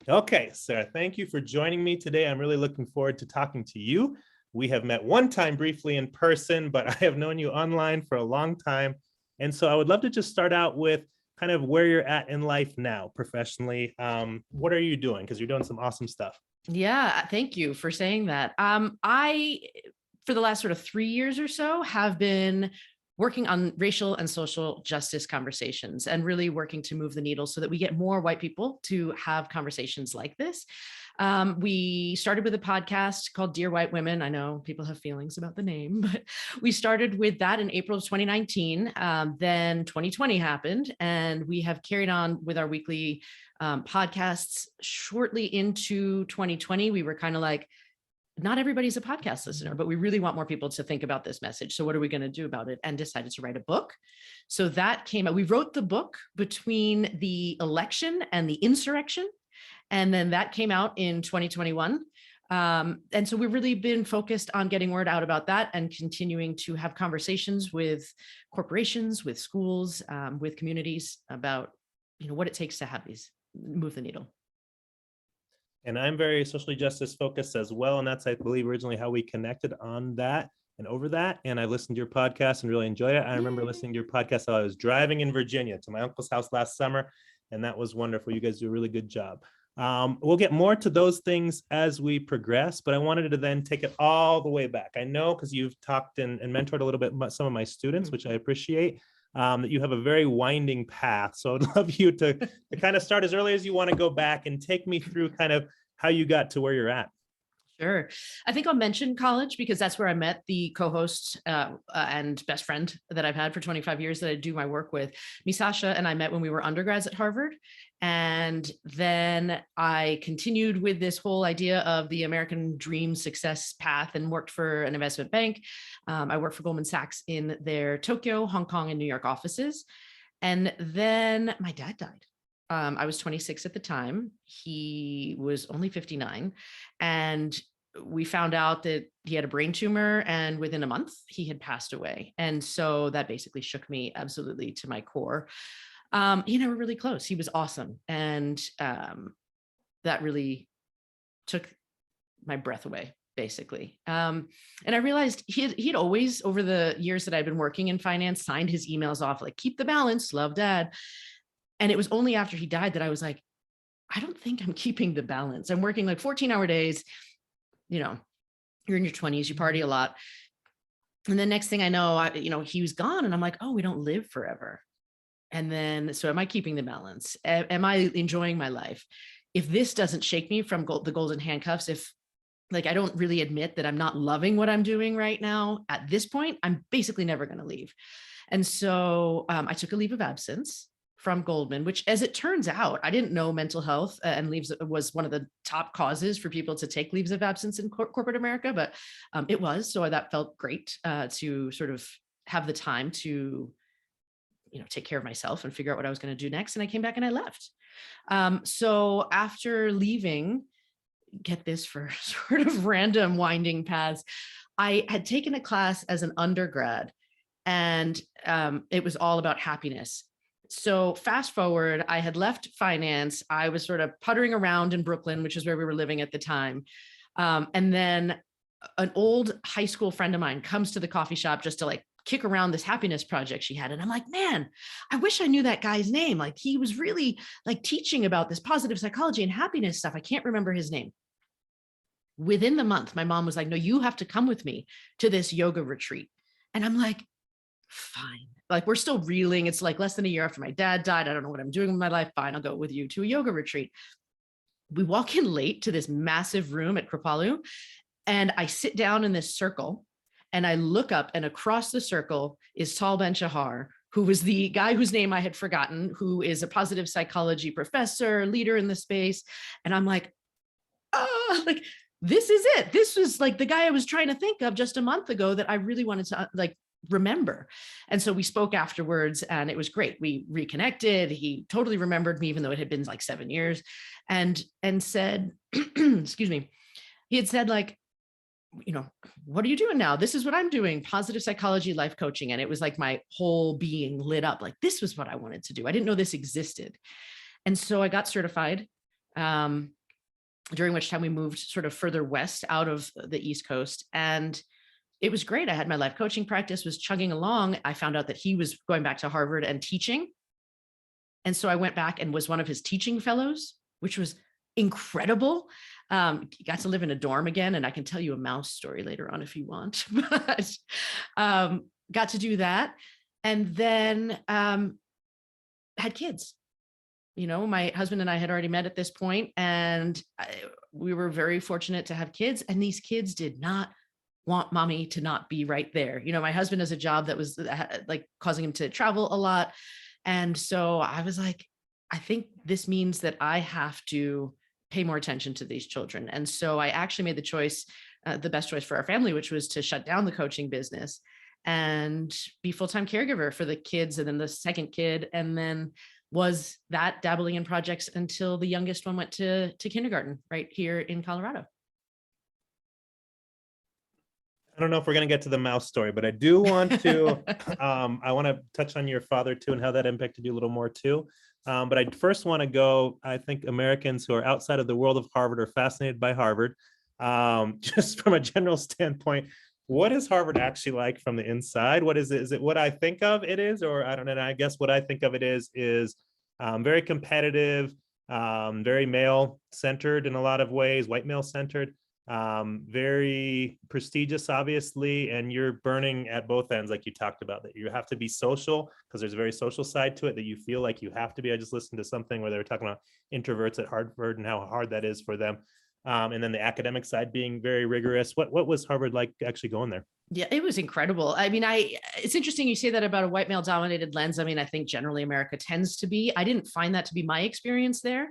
Okay, Sarah, thank you for joining me today. I'm really looking forward to talking to you. We have met one time briefly in person, but I have known you online for a long time. And so I would love to just start out with kind of where you're at in life now, professionally. What are you doing? Because you're doing some awesome stuff. Yeah, thank you for saying that. For the last sort of 3 years or so, have been working on racial and social justice conversations and really working to move the needle so that we get more white people to have conversations like this. We started with a podcast called Dear White Women. I know people have feelings about the name, but we started with that in April of 2019. Then 2020 happened, and we have carried on with our weekly podcasts shortly into 2020. We were kind of like, not everybody's a podcast listener, but we really want more people to think about this message. So what are we going to do about it? And decided to write a book. So that came out. We wrote the book between the election and the insurrection. And then that came out in 2021. And so we've really been focused on getting word out about that and continuing to have conversations with corporations, with schools, with communities about, what it takes to have these move the needle. And I'm very socially justice focused as well. And that's, I believe, originally how we connected on that and over that. And I listened to your podcast and really enjoyed it. I remember listening to your podcast while I was driving in Virginia to my uncle's house last summer. And that was wonderful. You guys do a really good job. We'll get more to those things as we progress, but I wanted to then take it all the way back. I know because you've talked and mentored a little bit about some of my students, which I appreciate. That you have a very winding path. So I'd love you to kind of start as early as you want to go back and take me through kind of how you got to where you're at. Sure. I think I'll mention college because that's where I met the co-host and best friend that I've had for 25 years that I do my work with. Sasha and I met when we were undergrads at Harvard. And then I continued with this whole idea of the American dream success path and worked for an investment bank. I worked for Goldman Sachs in their Tokyo, Hong Kong, and New York offices. And then my dad died. I was 26 at the time. He was only 59. And we found out that he had a brain tumor, and within a month he had passed away. And so that basically shook me absolutely to my core. We're really close. He was awesome. And that really took my breath away, basically. And I realized he'd always, over the years that I'd been working in finance, signed his emails off like, keep the balance, love, Dad. And it was only after he died that I was like, I don't think I'm keeping the balance. I'm working like 14-hour days. You're in your 20s, you party a lot. And the next thing I know, he was gone, and I'm like, oh, we don't live forever. And then, so am I keeping the balance? Am I enjoying my life? If this doesn't shake me from the golden handcuffs, if I don't really admit that I'm not loving what I'm doing right now at this point, I'm basically never going to leave. And so I took a leave of absence from Goldman, which, as it turns out, I didn't know mental health and leaves was one of the top causes for people to take leaves of absence in corporate America, but it was. So that felt great to sort of have the time to, take care of myself and figure out what I was going to do next. And I came back and I left. So after leaving, get this, for sort of random winding paths, I had taken a class as an undergrad, and it was all about happiness. So fast forward, I had left finance. I was sort of puttering around in Brooklyn, which is where we were living at the time. And then an old high school friend of mine comes to the coffee shop just to kick around this happiness project she had. And I'm like, man, I wish I knew that guy's name. He was really teaching about this positive psychology and happiness stuff. I can't remember his name. Within the month, my mom was like, no, you have to come with me to this yoga retreat. And I'm like, fine. We're still reeling. It's less than a year after my dad died. I don't know what I'm doing with my life. Fine, I'll go with you to a yoga retreat. We walk in late to this massive room at Kripalu, and I sit down in this circle, and I look up, and across the circle is Tal Ben-Shahar, who was the guy whose name I had forgotten, who is a positive psychology professor, leader in the space. And I'm like, this is it. This was the guy I was trying to think of just a month ago that I really wanted to remember. And so we spoke afterwards, and it was great. We reconnected. He totally remembered me, even though it had been 7 years, and said, excuse me, he had said what are you doing now? This is what I'm doing, positive psychology, life coaching. And it was my whole being lit up. This was what I wanted to do. I didn't know this existed. And so I got certified during which time we moved sort of further west out of the East Coast. And it was great. I had my life coaching practice, was chugging along. I found out that he was going back to Harvard and teaching. And so I went back and was one of his teaching fellows, which was incredible. Got to live in a dorm again, and I can tell you a mouse story later on if you want. But got to do that, and then had kids. You know, my husband and I had already met at this point, and we were very fortunate to have kids. And these kids did not want mommy to not be right there. You know, my husband has a job that was like causing him to travel a lot. And so I was like, I think this means that I have to pay more attention to these children. And so I actually made the choice, the best choice for our family, which was to shut down the coaching business and be full-time caregiver for the kids, and then the second kid, and then was that dabbling in projects until the youngest one went to kindergarten right here in Colorado. I don't know if we're going to get to the mouse story, but I do want to, I want to touch on your father too and how that impacted you a little more too. But I first want to go, I think Americans who are outside of the world of Harvard are fascinated by Harvard. Just from a general standpoint, what is Harvard actually like from the inside? What is it? Is it what I think of it is, or I don't know. I guess what I think of it is very competitive, very male centered in a lot of ways, white male centered. Very prestigious, obviously, and you're burning at both ends, like you talked about, that you have to be social because there's a very social side to it that you feel like you have to be. I just listened to something where they were talking about introverts at Harvard and how hard that is for them. And then the academic side being very rigorous. What was Harvard like actually going there? Yeah, it was incredible. I mean, it's interesting you say that about a white male dominated lens. I mean, I think generally America tends to be. I didn't find that to be my experience there.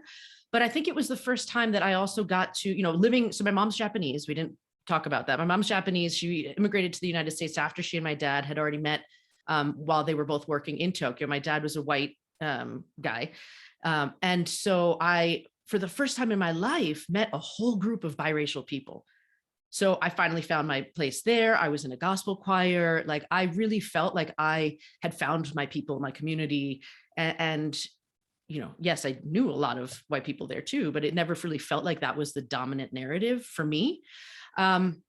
But I think it was the first time that I also got to, you know, living. So my mom's Japanese. We didn't talk about that. My mom's Japanese. She immigrated to the United States after she and my dad had already met while they were both working in Tokyo. My dad was a white guy. And so I, for the first time in my life, met a whole group of biracial people. So I finally found my place there. I was in a gospel choir. Like, I really felt like I had found my people, my community, and you know, yes, I knew a lot of white people there too, but it never really felt like that was the dominant narrative for me. And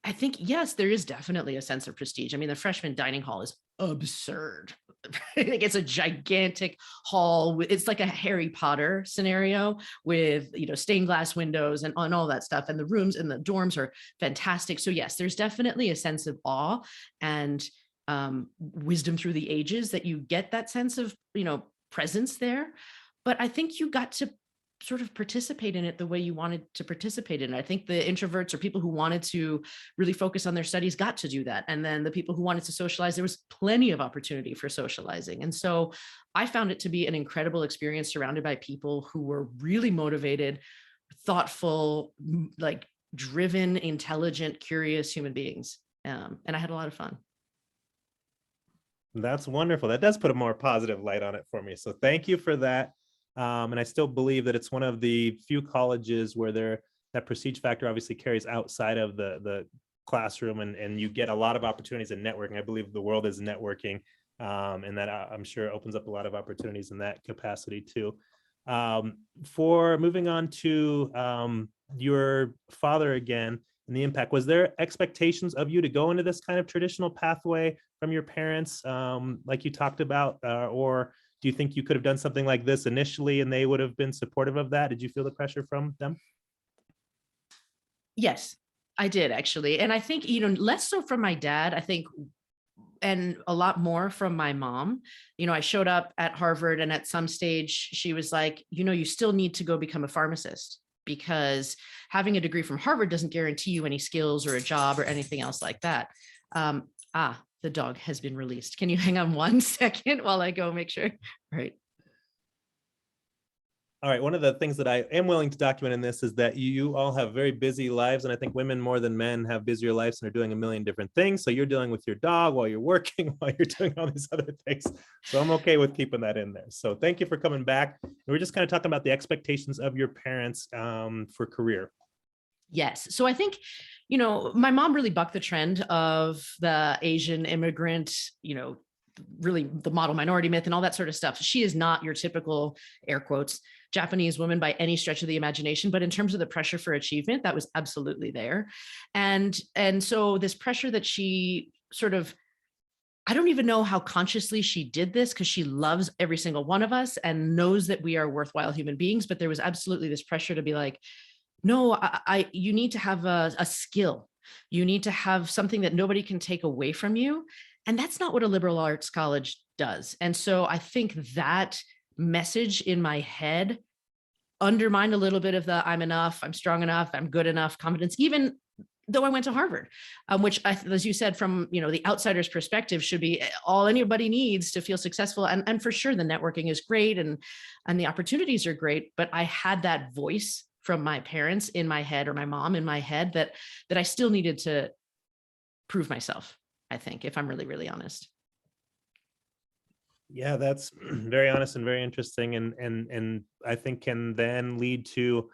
I think, yes, there is definitely a sense of prestige. I mean, the freshman dining hall is absurd. I think it's a gigantic hall. It's like a Harry Potter scenario with, you know, stained glass windows and all that stuff. And the rooms and the dorms are fantastic. So yes, there's definitely a sense of awe and wisdom through the ages that you get that sense of, you know, presence there. But I think you got to sort of participate in it the way you wanted to participate in it. I think the introverts or people who wanted to really focus on their studies got to do that. And then the people who wanted to socialize, there was plenty of opportunity for socializing. And so I found it to be an incredible experience surrounded by people who were really motivated, thoughtful, like driven, intelligent, curious human beings. And I had a lot of fun. That's wonderful. That does put a more positive light on it for me. So thank you for that. And I still believe that it's one of the few colleges where that prestige factor obviously carries outside of the classroom, and you get a lot of opportunities in networking. I believe the world is networking, and that I'm sure opens up a lot of opportunities in that capacity too. For moving on to your father again and the impact, was there expectations of you to go into this kind of traditional pathway from your parents, like you talked about, or do you think you could have done something like this initially and they would have been supportive of that? Did you feel the pressure from them? Yes, I did actually. And I think, you know, less so from my dad, I think, and a lot more from my mom. You know, I showed up at Harvard and at some stage she was like, you know, you still need to go become a pharmacist, because having a degree from Harvard doesn't guarantee you any skills or a job or anything else like that. The dog has been released. Can you hang on 1 second while I go make sure? Right. All right. One of the things that I am willing to document in this is that you all have very busy lives. And I think women more than men have busier lives and are doing a million different things. So you're dealing with your dog while you're working, while you're doing all these other things. So I'm okay with keeping that in there. So thank you for coming back. And we're just kind of talking about the expectations of your parents for career. Yes. So I think, you know, my mom really bucked the trend of the Asian immigrant, you know, really the model minority myth and all that sort of stuff. She is not your typical, air quotes, Japanese woman by any stretch of the imagination, but in terms of the pressure for achievement, that was absolutely there. And so this pressure that she sort of, I don't even know how consciously she did this, because she loves every single one of us and knows that we are worthwhile human beings. But there was absolutely this pressure to be like, no, you need to have a skill. You need to have something that nobody can take away from you. And that's not what a liberal arts college does. And so I think that message in my head undermined a little bit of the I'm enough, I'm strong enough, I'm good enough confidence, even though I went to Harvard, which, as you said, from the outsider's perspective, should be all anybody needs to feel successful. And for sure, the networking is great and the opportunities are great. But I had that voice from my parents in my head, or my mom in my head, that I still needed to prove myself, I think, if I'm really, really honest. Yeah, that's very honest and very interesting, and I think can then lead to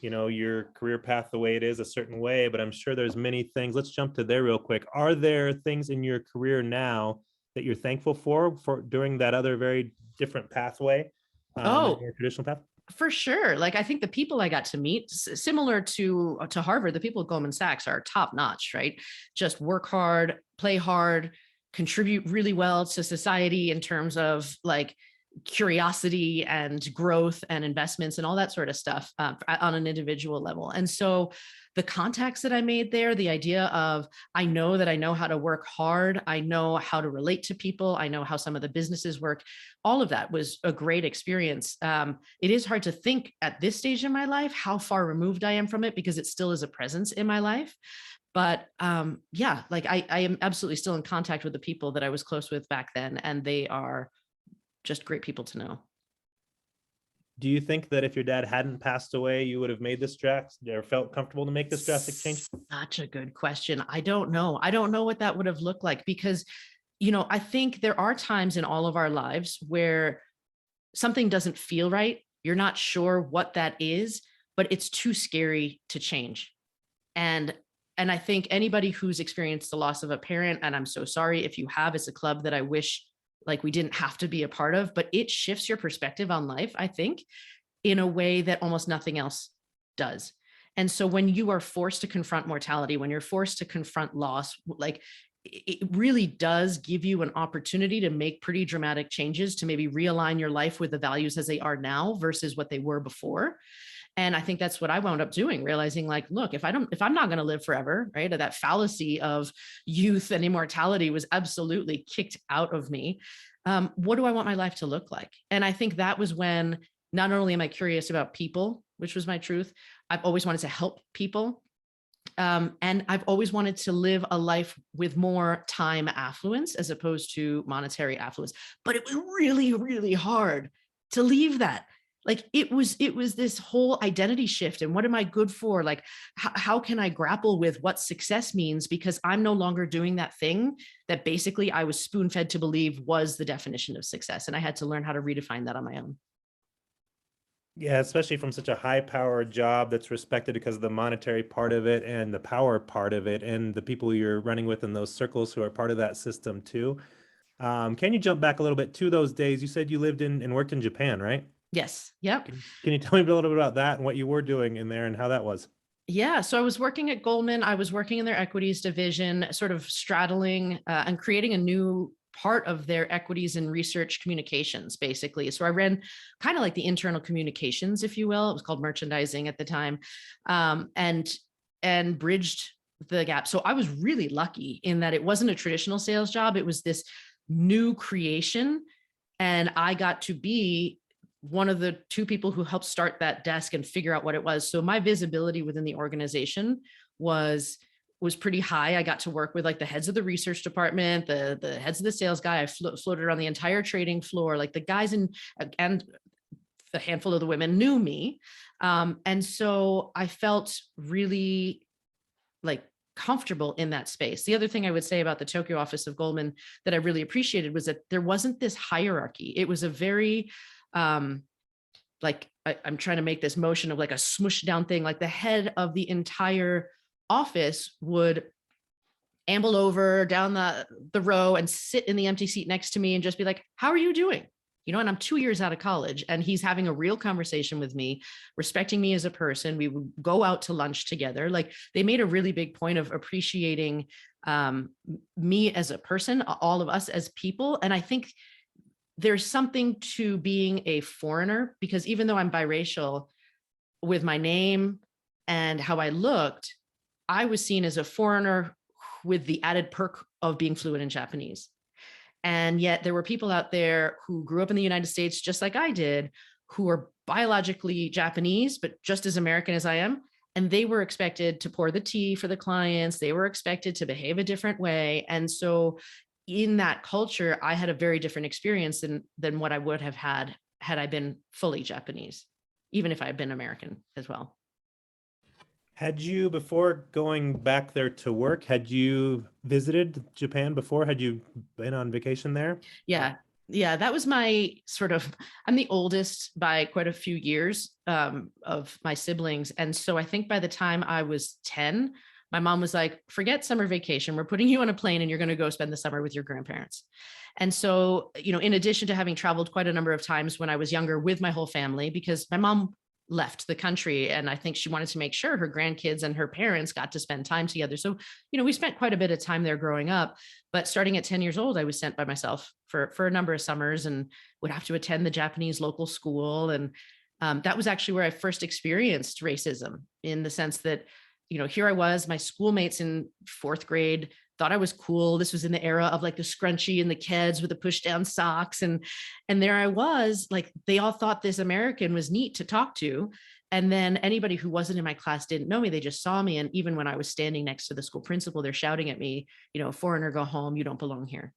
your career path the way it is a certain way. But I'm sure there's many things. Let's jump to there real quick. Are there things in your career now that you're thankful for during that other very different pathway, Oh, your traditional path? for sure. Like, I think the people I got to meet, similar to Harvard, the people at Goldman Sachs are top notch, right? Just work hard, play hard, contribute really well to society in terms of like curiosity and growth and investments and all that sort of stuff on an individual level. And so the contacts that I made there, the idea of, I know that I know how to work hard, I know how to relate to people, I know how some of the businesses work, all of that was a great experience. It is hard to think at this stage in my life how far removed I am from it, because it still is a presence in my life. But yeah, like I am absolutely still in contact with the people that I was close with back then, and they are just great people to know. Do you think that if your dad hadn't passed away, you would have made this drastic or felt comfortable to make this drastic change? Such a good question. I don't know. I don't know what that would have looked like, because, I think there are times in all of our lives where something doesn't feel right. You're not sure what that is, but it's too scary to change. And I think anybody who's experienced the loss of a parent, and I'm so sorry if you have, it's a club that I wish like we didn't have to be a part of, but it shifts your perspective on life, I think, in a way that almost nothing else does. And so when you are forced to confront mortality, when you're forced to confront loss, like it really does give you an opportunity to make pretty dramatic changes, to maybe realign your life with the values as they are now versus what they were before. And I think that's what I wound up doing, realizing like, look, if I'm not going to live forever, right? That fallacy of youth and immortality was absolutely kicked out of me. What do I want my life to look like? And I think that was when not only am I curious about people, which was my truth, I've always wanted to help people. And I've always wanted to live a life with more time affluence as opposed to monetary affluence. But it was really, really hard to leave that. Like it was this whole identity shift. And what am I good for? Like, how can I grapple with what success means? Because I'm no longer doing that thing that basically I was spoon fed to believe was the definition of success. And I had to learn how to redefine that on my own. Yeah, especially from such a high powered job that's respected because of the monetary part of it and the power part of it, and the people you're running with in those circles who are part of that system too. Can you jump back a little bit to those days? You said you lived in and worked in Japan, right? Yes. Yep. Can you tell me a little bit about that and what you were doing in there and how that was? Yeah. So I was working at Goldman. I was working in their equities division, sort of straddling and creating a new part of their equities and research communications, basically. So I ran kind of like the internal communications, if you will. It was called merchandising at the time, and bridged the gap. So I was really lucky in that it wasn't a traditional sales job. It was this new creation. And I got to be one of the two people who helped start that desk and figure out what it was. So my visibility within the organization was pretty high. I got to work with like the heads of the research department, the heads of the sales guy. I floated around the entire trading floor. Like the guys and a handful of the women knew me. And so I felt really like comfortable in that space. The other thing I would say about the Tokyo office of Goldman that I really appreciated was that there wasn't this hierarchy. It was a very, like I'm trying to make this motion of like a smush down thing, like the head of the entire office would amble over down the row and sit in the empty seat next to me and just be like, how are you doing? And I'm 2 years out of college and he's having a real conversation with me, respecting me as a person. We would go out to lunch together. Like they made a really big point of appreciating me as a person, all of us as people. And I think there's something to being a foreigner, because even though I'm biracial, with my name and how I looked, I was seen as a foreigner with the added perk of being fluent in Japanese. And yet there were people out there who grew up in the United States, just like I did, who are biologically Japanese, but just as American as I am. And they were expected to pour the tea for the clients. They were expected to behave a different way. And so in that culture, I had a very different experience than what I would have had I been fully Japanese, even if I had been American as well. Had you, before going back there to work, had you visited Japan before? Had you been on vacation there? Yeah. Yeah. That was my I'm the oldest by quite a few years of my siblings. And so I think by the time I was 10, my mom was like, forget summer vacation. We're putting you on a plane and you're going to go spend the summer with your grandparents. And so, in addition to having traveled quite a number of times when I was younger with my whole family, because my mom left the country and I think she wanted to make sure her grandkids and her parents got to spend time together. So, we spent quite a bit of time there growing up, but starting at 10 years old, I was sent by myself for a number of summers and would have to attend the Japanese local school. And that was actually where I first experienced racism, in the sense that, here I was, my schoolmates in fourth grade thought I was cool. This was in the era of like the scrunchie and the Keds with the push down socks. And there I was, like, they all thought this American was neat to talk to. And then anybody who wasn't in my class didn't know me. They just saw me. And even when I was standing next to the school principal, they're shouting at me, foreigner, go home. You don't belong here.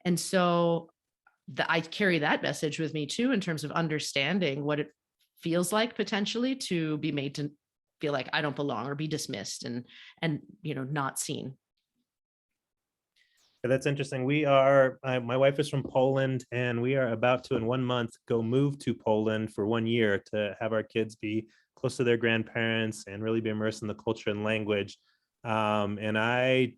And so I carry that message with me too, in terms of understanding what it feels like potentially to be made to feel like I don't belong or be dismissed and not seen. That's interesting. My wife is from Poland, and we are about to, in 1 month, go move to Poland for 1 year to have our kids be close to their grandparents and really be immersed in the culture and language. And I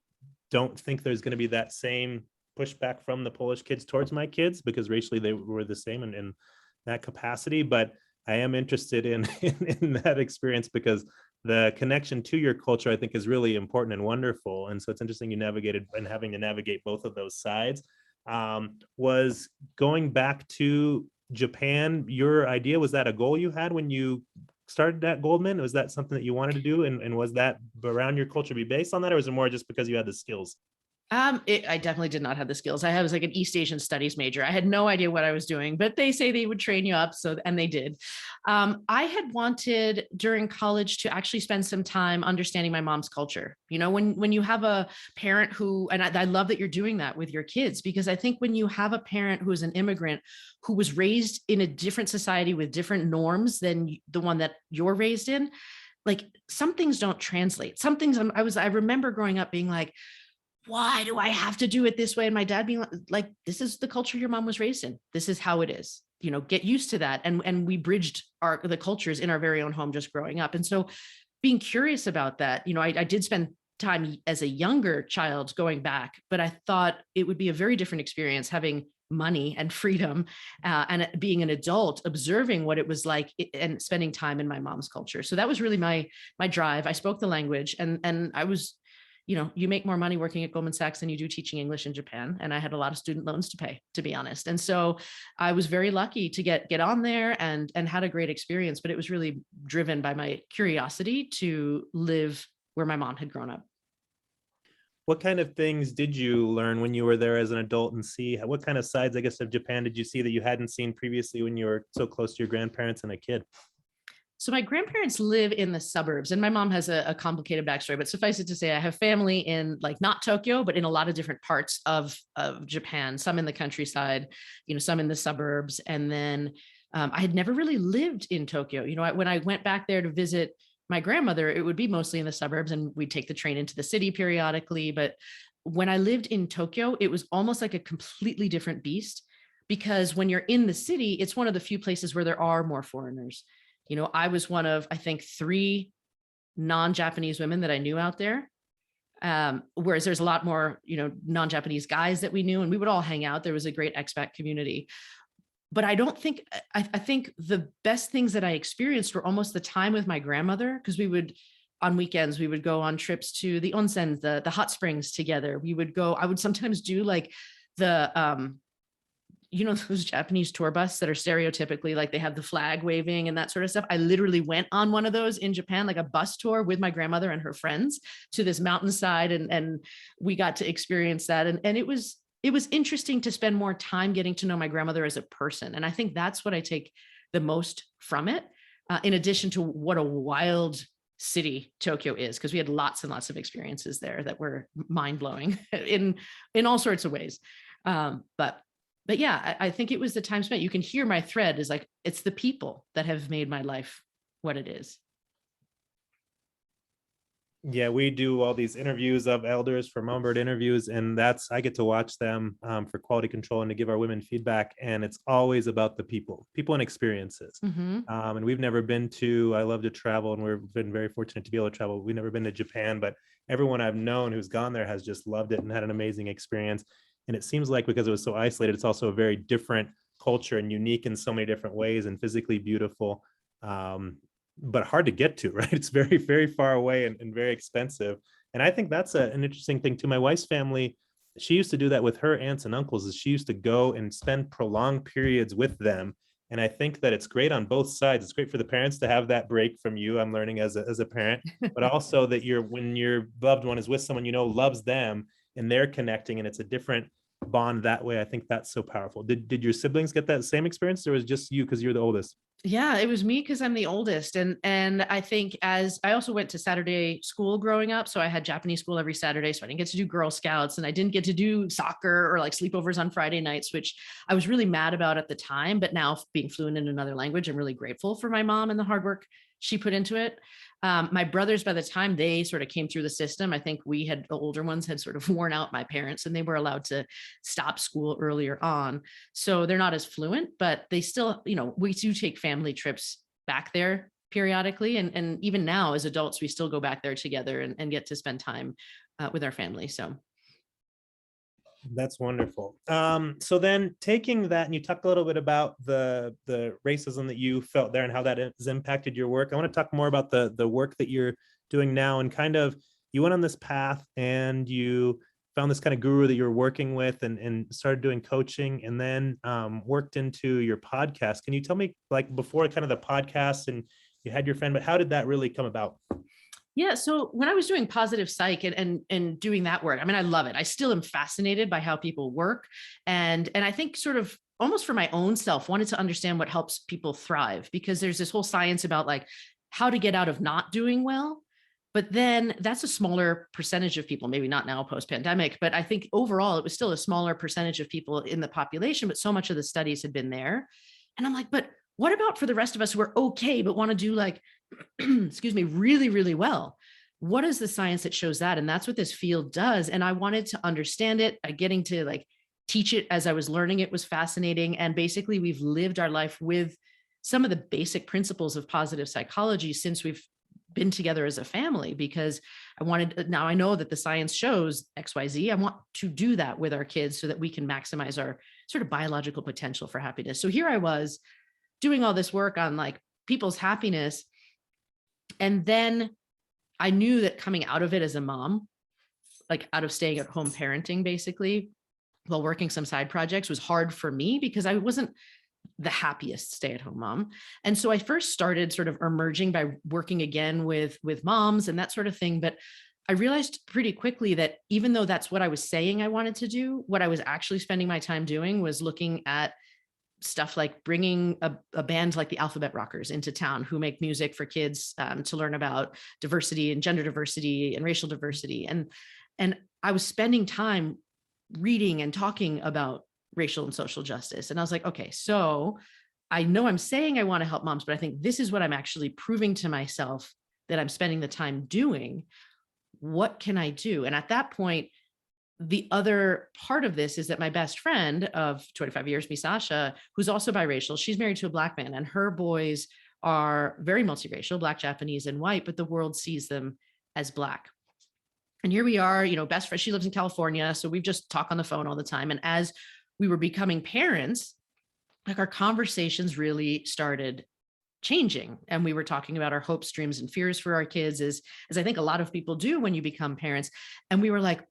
don't think there's going to be that same pushback from the Polish kids towards my kids, because racially they were the same in that capacity. But I am interested in that experience, because the connection to your culture, I think, is really important and wonderful. And so it's interesting you navigated and having to navigate both of those sides. Was going back to Japan your idea? Was that a goal you had when you started at Goldman? Was that something that you wanted to do? And was that around your culture be based on that? Or was it more just because you had the skills? I definitely did not have the skills. I was like an East Asian studies major. I had no idea what I was doing, but they say they would train you up. And they did. I had wanted during college to actually spend some time understanding my mom's culture. When you have a parent who, and I love that you're doing that with your kids, because I think when you have a parent who is an immigrant, who was raised in a different society with different norms than the one that you're raised in, like some things don't translate. Some things I remember growing up being like, why do I have to do it this way? And my dad being like, this is the culture your mom was raised in. This is how it is, get used to that. And we bridged the cultures in our very own home just growing up. And so being curious about that, I did spend time as a younger child going back, but I thought it would be a very different experience having money and freedom and being an adult, observing what it was like and spending time in my mom's culture. So that was really my drive. I spoke the language and I was, you make more money working at Goldman Sachs than you do teaching English in Japan. And I had a lot of student loans to pay, to be honest. And so I was very lucky to get on there and had a great experience, but it was really driven by my curiosity to live where my mom had grown up. What kind of things did you learn when you were there as an adult, and see what kind of sides, I guess, of Japan did you see that you hadn't seen previously when you were so close to your grandparents and a kid? So my grandparents live in the suburbs, and my mom has a complicated backstory, but suffice it to say, I have family in like not Tokyo, but in a lot of different parts of Japan, some in the countryside, some in the suburbs. And then I had never really lived in Tokyo. When I went back there to visit my grandmother, it would be mostly in the suburbs and we'd take the train into the city periodically. But when I lived in Tokyo, it was almost like a completely different beast, because when you're in the city, it's one of the few places where there are more foreigners. I was one of, I think, 3 non-Japanese women that I knew out there. Whereas there's a lot more, non-Japanese guys that we knew, and we would all hang out. There was a great expat community. But I don't think, I think the best things that I experienced were almost the time with my grandmother, because on weekends, we would go on trips to the onsen, the hot springs together. I would sometimes do like the, those Japanese tour bus that are stereotypically like they have the flag waving and that sort of stuff. I literally went on one of those in Japan, like a bus tour with my grandmother and her friends to this mountainside. And we got to experience that. And it was interesting to spend more time getting to know my grandmother as a person. And I think that's what I take the most from it, in addition to what a wild city Tokyo is, because we had lots and lots of experiences there that were mind-blowing in all sorts of ways. But yeah, I think it was the time spent. You can hear my thread is like, it's the people that have made my life what it is. Yeah, we do all these interviews of elders for Mummbird interviews, and I get to watch them for quality control and to give our women feedback. And it's always about the people and experiences. Mm-hmm. And we've never been to, I love to travel, and we've been very fortunate to be able to travel. We've never been to Japan, but everyone I've known who's gone there has just loved it and had an amazing experience. And it seems like because it was so isolated, it's also a very different culture and unique in so many different ways and physically beautiful. But hard to get to, right? It's very, very far away and very expensive. And I think that's an interesting thing too. My wife's family, she used to do that with her aunts and uncles, is she used to go and spend prolonged periods with them. And I think that it's great on both sides. It's great for the parents to have that break from you, I'm learning as a parent, but also that when your loved one is with someone, loves them and they're connecting, and it's a different bond that way. I think that's so powerful. Did your siblings get that same experience, or was it just you because you're the oldest? Yeah, it was me because I'm the oldest. And I think as I also went to Saturday school growing up. So I had Japanese school every Saturday. So I didn't get to do Girl Scouts, and I didn't get to do soccer or like sleepovers on Friday nights, which I was really mad about at the time. But now, being fluent in another language, I'm really grateful for my mom and the hard work she put into it. My brothers, by the time they sort of came through the system, I think the older ones had sort of worn out my parents, and they were allowed to stop school earlier on. So they're not as fluent, but they still, we do take family trips back there periodically. And even now as adults, we still go back there together and get to spend time with our family. So that's wonderful. So then taking that, and you talked a little bit about the racism that you felt there and how that has impacted your work. I want to talk more about the work that you're doing now, and kind of, you went on this path and you found this kind of guru that you're working with and started doing coaching, and then worked into your podcast. Can you tell me, like, before kind of the podcast and you had your friend, but how did that really come about? Yeah. So when I was doing positive psych and doing that work, I mean, I love it. I still am fascinated by how people work. And I think sort of almost for my own self, wanted to understand what helps people thrive, because there's this whole science about like how to get out of not doing well. But then that's a smaller percentage of people, maybe not now post-pandemic, but I think overall it was still a smaller percentage of people in the population, but so much of the studies had been there. And I'm like, but what about for the rest of us who are okay, but want to do like, excuse me, really, really well? What is the science that shows that? And that's what this field does. And I wanted to understand it. Getting to like teach it as I was learning it was fascinating. And basically we've lived our life with some of the basic principles of positive psychology since we've been together as a family, because now I know that the science shows XYZ. I want to do that with our kids so that we can maximize our sort of biological potential for happiness. So here I was doing all this work on like people's happiness. And then I knew that coming out of it as a mom, like out of staying at home parenting, basically, while working some side projects, was hard for me because I wasn't the happiest stay-at-home mom. And so I first started sort of emerging by working again with moms and that sort of thing. But I realized pretty quickly that even though that's what I was saying I wanted to do, what I was actually spending my time doing was looking at stuff like bringing a band like the Alphabet Rockers into town who make music for kids to learn about diversity and gender diversity and racial diversity. And I was spending time reading and talking about racial and social justice. And I was like, okay, so I know I'm saying I want to help moms, but I think this is what I'm actually proving to myself that I'm spending the time doing. What can I do? And at that point, the other part of this is that my best friend of 25 years, Misasha, who's also biracial, she's married to a Black man, and her boys are very multiracial, Black, Japanese, and white, but the world sees them as Black. And here we are, best friend. She lives in California. So we've just talked on the phone all the time. And as we were becoming parents, like our conversations really started changing. And we were talking about our hopes, dreams, and fears for our kids, as I think a lot of people do when you become parents. And we were like,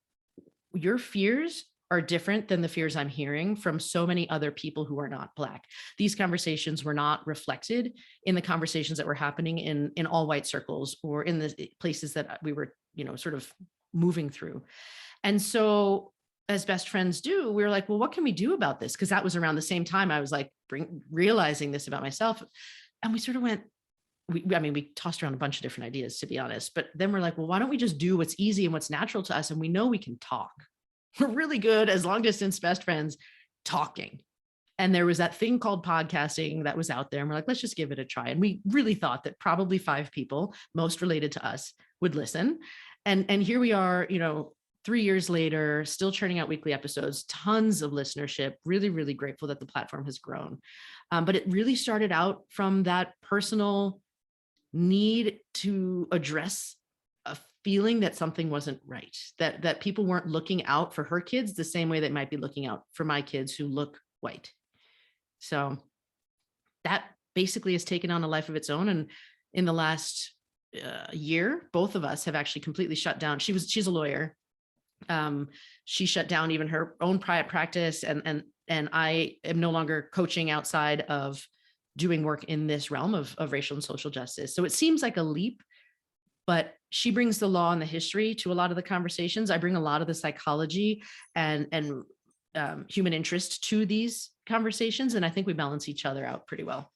your fears are different than the fears I'm hearing from so many other people who are not Black. These conversations were not reflected in the conversations that were happening in all white circles or in the places that we were, sort of moving through. And so as best friends do, we were like, well, what can we do about this? Because that was around the same time I was like realizing this about myself. And we sort of went, we tossed around a bunch of different ideas, to be honest. But then we're like, well, why don't we just do what's easy and what's natural to us? And we know we can talk. We're really good as long distance best friends talking. And there was that thing called podcasting that was out there. And we're like, let's just give it a try. And we really thought that probably 5 people, most related to us, would listen. And here we are, 3 years later, still churning out weekly episodes, tons of listenership, really, really grateful that the platform has grown. But it really started out from that personal need to address a feeling that something wasn't right, that people weren't looking out for her kids the same way they might be looking out for my kids who look white. So that basically has taken on a life of its own. And in the last year, both of us have actually completely shut down. She's a lawyer. She shut down even her own private practice, and I am no longer coaching outside of doing work in this realm of racial and social justice. So it seems like a leap, but she brings the law and the history to a lot of the conversations. I bring a lot of the psychology and human interest to these conversations, and I think we balance each other out pretty well.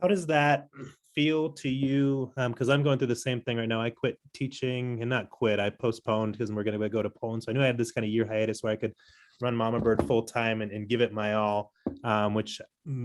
How does that feel to you? Because I'm going through the same thing right now. I quit teaching, and not quit, I postponed because we're going to go to Poland. So I knew I had this kind of year hiatus where I could run Mama Bird full time and give it my all, which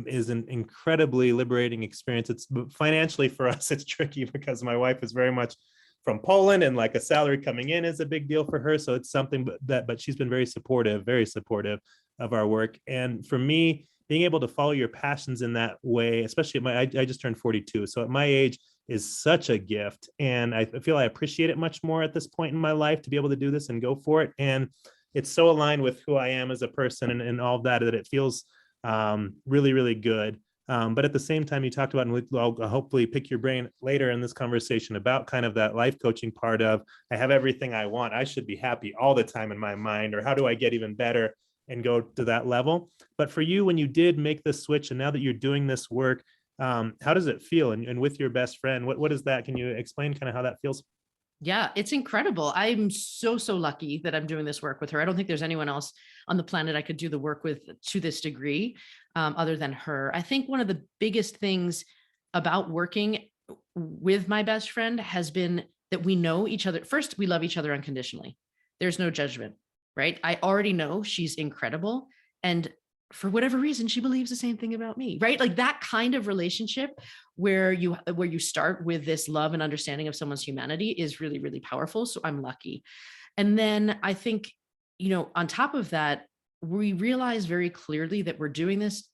is an incredibly liberating experience. It's financially for us, it's tricky because my wife is very much from Poland, and like a salary coming in is a big deal for her. So it's something but she's been very supportive of our work. And for me, being able to follow your passions in that way, especially I just turned 42. So at my age is such a gift. And I feel I appreciate it much more at this point in my life to be able to do this and go for it. And it's so aligned with who I am as a person and all of that it feels really, really good. But at the same time, you talked about, and I'll hopefully pick your brain later in this conversation about kind of that life coaching part of, I have everything I want, I should be happy all the time in my mind, or how do I get even better and go to that level? But for you, when you did make this switch, and now that you're doing this work, how does it feel? And with your best friend, what is that? Can you explain kind of how that feels? Yeah, it's incredible. I'm so lucky that I'm doing this work with her. I don't think there's anyone else on the planet I could do the work with to this degree, other than her. I think one of the biggest things about working with my best friend has been that we know each other. First, we love each other unconditionally. There's no judgment, right? I already know she's incredible. And for whatever reason, she believes the same thing about me, right? Like that kind of relationship where you start with this love and understanding of someone's humanity is really, really powerful. So I'm lucky. And then I think, on top of that, we realize very clearly that we're doing this,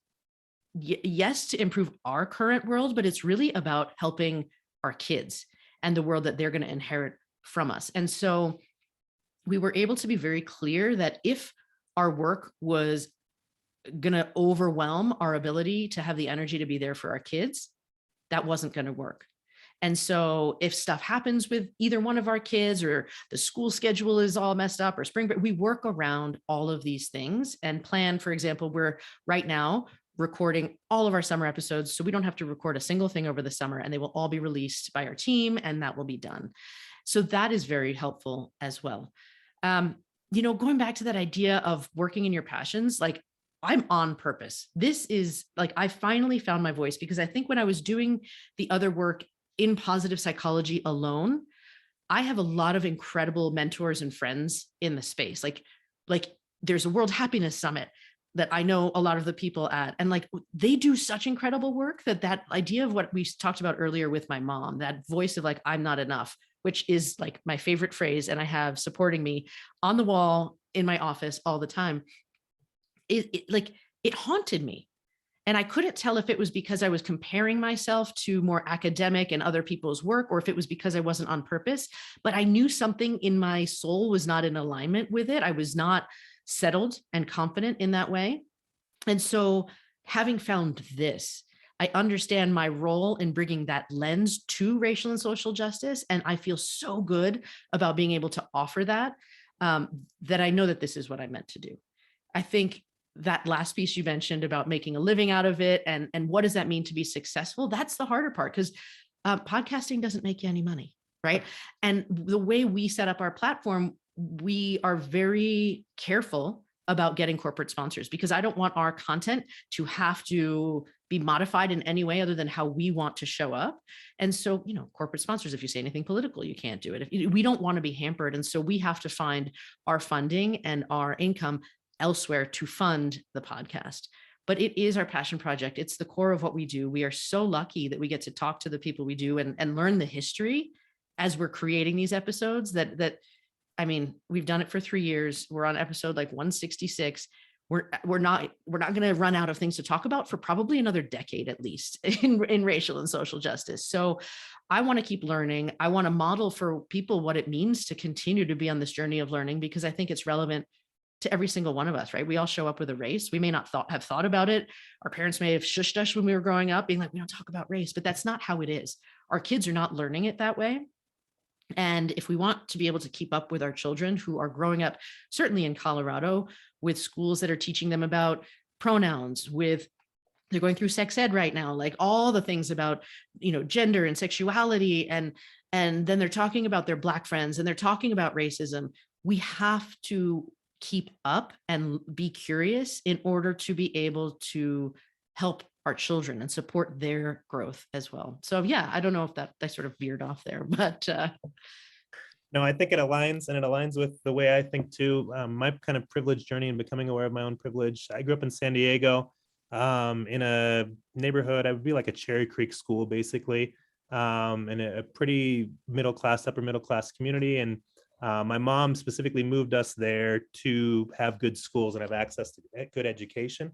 yes, to improve our current world, but it's really about helping our kids and the world that they're going to inherit from us. And so we were able to be very clear that if our work was going to overwhelm our ability to have the energy to be there for our kids, that wasn't going to work. And so if stuff happens with either one of our kids, or the school schedule is all messed up, or spring break, we work around all of these things and plan. For example, we're right now recording all of our summer episodes, so we don't have to record a single thing over the summer, and they will all be released by our team, and that will be done. So that is very helpful as well. Going back to that idea of working in your passions, like I'm on purpose. This is like, I finally found my voice, because I think when I was doing the other work in positive psychology alone, I have a lot of incredible mentors and friends in the space. Like there's a World Happiness Summit that I know a lot of the people at, and like they do such incredible work that idea of what we talked about earlier with my mom, that voice of like, I'm not enough, which is like my favorite phrase, and I have supporting me on the wall in my office all the time. It haunted me. And I couldn't tell if it was because I was comparing myself to more academic and other people's work, or if it was because I wasn't on purpose, but I knew something in my soul was not in alignment with it. I was not settled and confident in that way. And so having found this, I understand my role in bringing that lens to racial and social justice. And I feel so good about being able to offer that, that I know that this is what I meant to do. I think that last piece you mentioned about making a living out of it and what does that mean to be successful? That's the harder part, because podcasting doesn't make you any money, right? And the way we set up our platform, we are very careful about getting corporate sponsors, because I don't want our content to have to be modified in any way other than how we want to show up. And so, corporate sponsors, if you say anything political, you can't do it. We don't want to be hampered. And so we have to find our funding and our income elsewhere to fund the podcast. But it is our passion project. It's the core of what we do. We are so lucky that we get to talk to the people we do and learn the history as we're creating these episodes that I mean, we've done it for 3 years. We're on episode like 166. We're not going to run out of things to talk about for probably another decade at least in racial and social justice. So I want to keep learning. I want to model for people what it means to continue to be on this journey of learning, because I think it's relevant to every single one of us, right? We all show up with a race. We may not have thought about it. Our parents may have shushed us when we were growing up, being like, we don't talk about race, but that's not how it is. Our kids are not learning it that way. And if we want to be able to keep up with our children who are growing up, certainly in Colorado, with schools that are teaching them about pronouns, they're going through sex ed right now, like all the things about, gender and sexuality. And then they're talking about their Black friends and they're talking about racism. We have to keep up and be curious in order to be able to help our children and support their growth as well. So yeah, I don't know if that I sort of veered off there, but no, I think it aligns, and it aligns with the way I think too. My kind of privilege journey and becoming aware of my own privilege. I grew up in San Diego, in a neighborhood. I would be like a Cherry Creek school, basically, in a pretty upper middle class community. And my mom specifically moved us there to have good schools and have access to good education.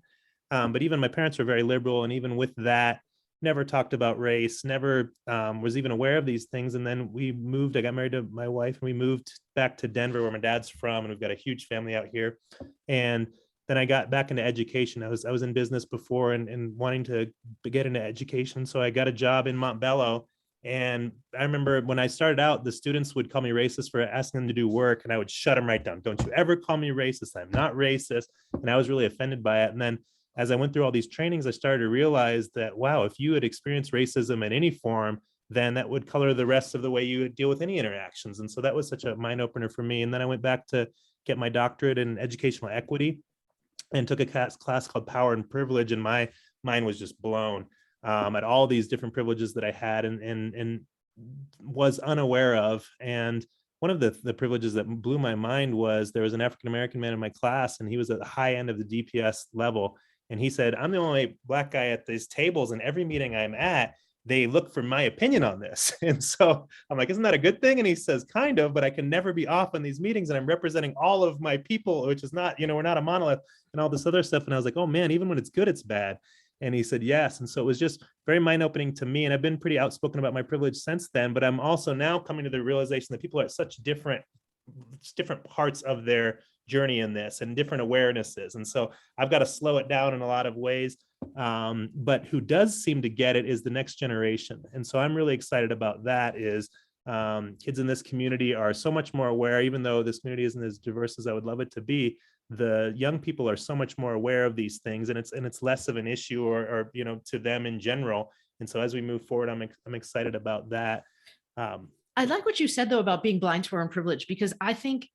But even my parents were very liberal. And even with that, never talked about race, never was even aware of these things. And then I got married to my wife, and we moved back to Denver, where my dad's from. And we've got a huge family out here. And then I got back into education. I was in business before and wanting to get into education. So I got a job in Montbello. And I remember when I started out, the students would call me racist for asking them to do work, and I would shut them right down. Don't you ever call me racist. I'm not racist. And I was really offended by it. And then as I went through all these trainings, I started to realize that, wow, if you had experienced racism in any form, then that would color the rest of the way you would deal with any interactions. And so that was such a mind opener for me. And then I went back to get my doctorate in educational equity and took a class called Power and Privilege. And my mind was just blown at all these different privileges that I had and was unaware of. And one of the privileges that blew my mind was there was an African-American man in my class, and he was at the high end of the DPS level. And he said, I'm the only Black guy at these tables, and every meeting I'm at, they look for my opinion on this. And so I'm like, isn't that a good thing? And he says, kind of, but I can never be off in these meetings, and I'm representing all of my people, which is not, we're not a monolith and all this other stuff. And I was like, oh man, even when it's good, it's bad. And he said, yes. And so it was just very mind-opening to me. And I've been pretty outspoken about my privilege since then, but I'm also now coming to the realization that people are at such different parts of their journey in this and different awarenesses. And so I've got to slow it down in a lot of ways. But who does seem to get it is the next generation. And so I'm really excited about that. Is kids in this community are so much more aware, even though this community isn't as diverse as I would love it to be. The young people are so much more aware of these things, and it's less of an issue or to them in general. And so as we move forward, I'm excited about that. I like what you said though about being blind to our own privilege, because I think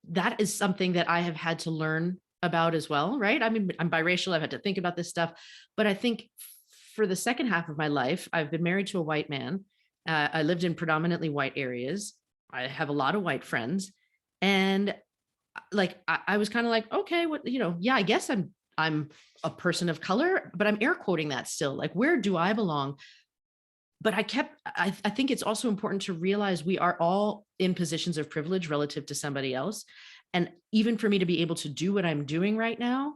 that is something that I have had to learn about as well, right? I mean, I'm biracial. I've had to think about this stuff, but I think for the second half of my life, I've been married to a white man. I lived in predominantly white areas. I have a lot of white friends, and like I was kind of like, okay, what yeah, I guess I'm a person of color, but I'm air quoting that still. Like, where do I belong? But I think it's also important to realize we are all in positions of privilege relative to somebody else. And even for me to be able to do what I'm doing right now,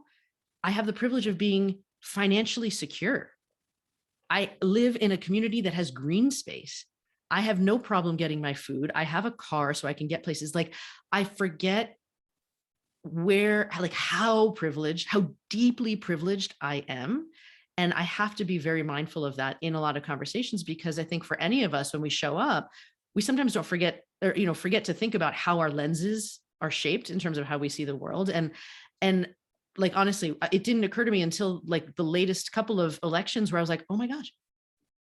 I have the privilege of being financially secure. I live in a community that has green space. I have no problem getting my food. I have a car so I can get places. Like, I forget how privileged, how deeply privileged I am. And I have to be very mindful of that in a lot of conversations, because I think for any of us, when we show up, we sometimes don't forget, or, forget to think about how our lenses are shaped in terms of how we see the world. And like, honestly, it didn't occur to me until like the latest couple of elections where I was like, oh my gosh,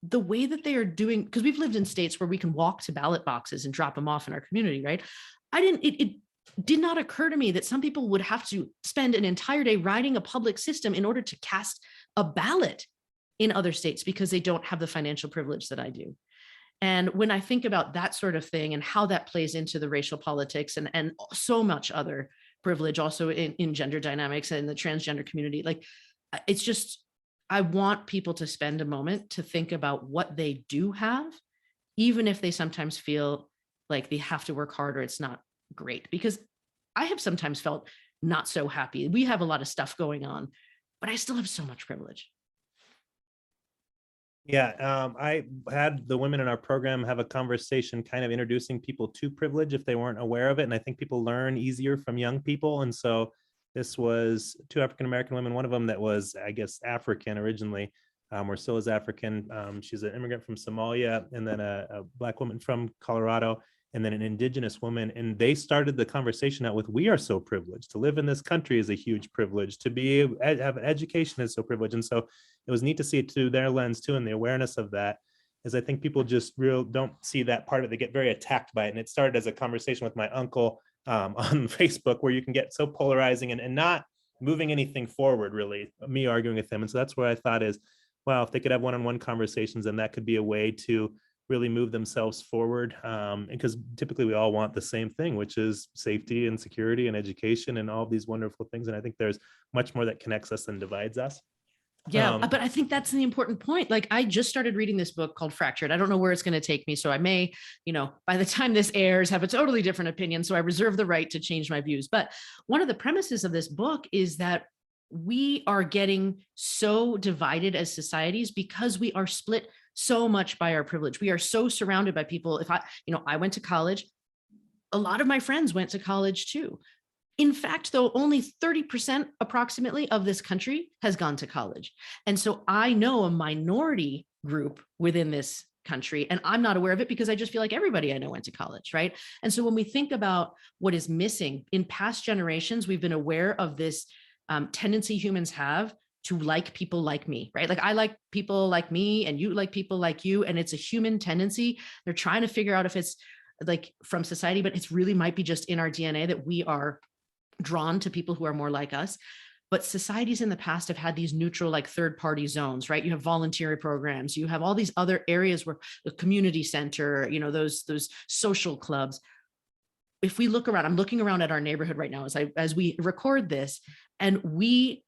the way that they are doing, because we've lived in states where we can walk to ballot boxes and drop them off in our community, right? It did not occur to me that some people would have to spend an entire day riding a public system in order to cast a ballot in other states because they don't have the financial privilege that I do. And when I think about that sort of thing and how that plays into the racial politics and so much other privilege also in gender dynamics and the transgender community, like, it's just, I want people to spend a moment to think about what they do have, even if they sometimes feel like they have to work hard or it's not great. Because I have sometimes felt not so happy. We have a lot of stuff going on, but I still have so much privilege. Yeah, I had the women in our program have a conversation kind of introducing people to privilege if they weren't aware of it. And I think people learn easier from young people. And so this was two African-American women, one of them that was, I guess, African originally, or still is African. She's an immigrant from Somalia, and then a Black woman from Colorado, and then an Indigenous woman. And they started the conversation out with, we are so privileged. To live in this country is a huge privilege. To have an education is so privileged. And so it was neat to see it through their lens too, and the awareness of that. Is I think people just don't see that part of it. They get very attacked by it. And it started as a conversation with my uncle on Facebook, where you can get so polarizing and not moving anything forward, really, me arguing with them. And so that's where I thought is, wow, if they could have one-on-one conversations, and that could be a way to really move themselves forward. Because typically we all want the same thing, which is safety and security and education and all of these wonderful things. And I think there's much more that connects us than divides us. Yeah, but I think that's the important point. Like, I just started reading this book called Fractured. I don't know where it's going to take me. So I may, by the time this airs, have a totally different opinion. So I reserve the right to change my views. But one of the premises of this book is that we are getting so divided as societies because we are split so much by our privilege. We are so surrounded by people. If I went to college, a lot of my friends went to college too. In fact, though, only 30% approximately of this country has gone to college. And so I know a minority group within this country, and I'm not aware of it because I just feel like everybody I know went to college, right? And so when we think about what is missing in past generations, we've been aware of this tendency humans have to like people like me, right? Like, I like people like me and you like people like you, and it's a human tendency. They're trying to figure out if it's like from society, but it's really might be just in our DNA that we are drawn to people who are more like us. But societies in the past have had these neutral, like, third party zones, right? You have voluntary programs, you have all these other areas where the community center, those social clubs. If we look around, I'm looking around at our neighborhood right now as we record this, and we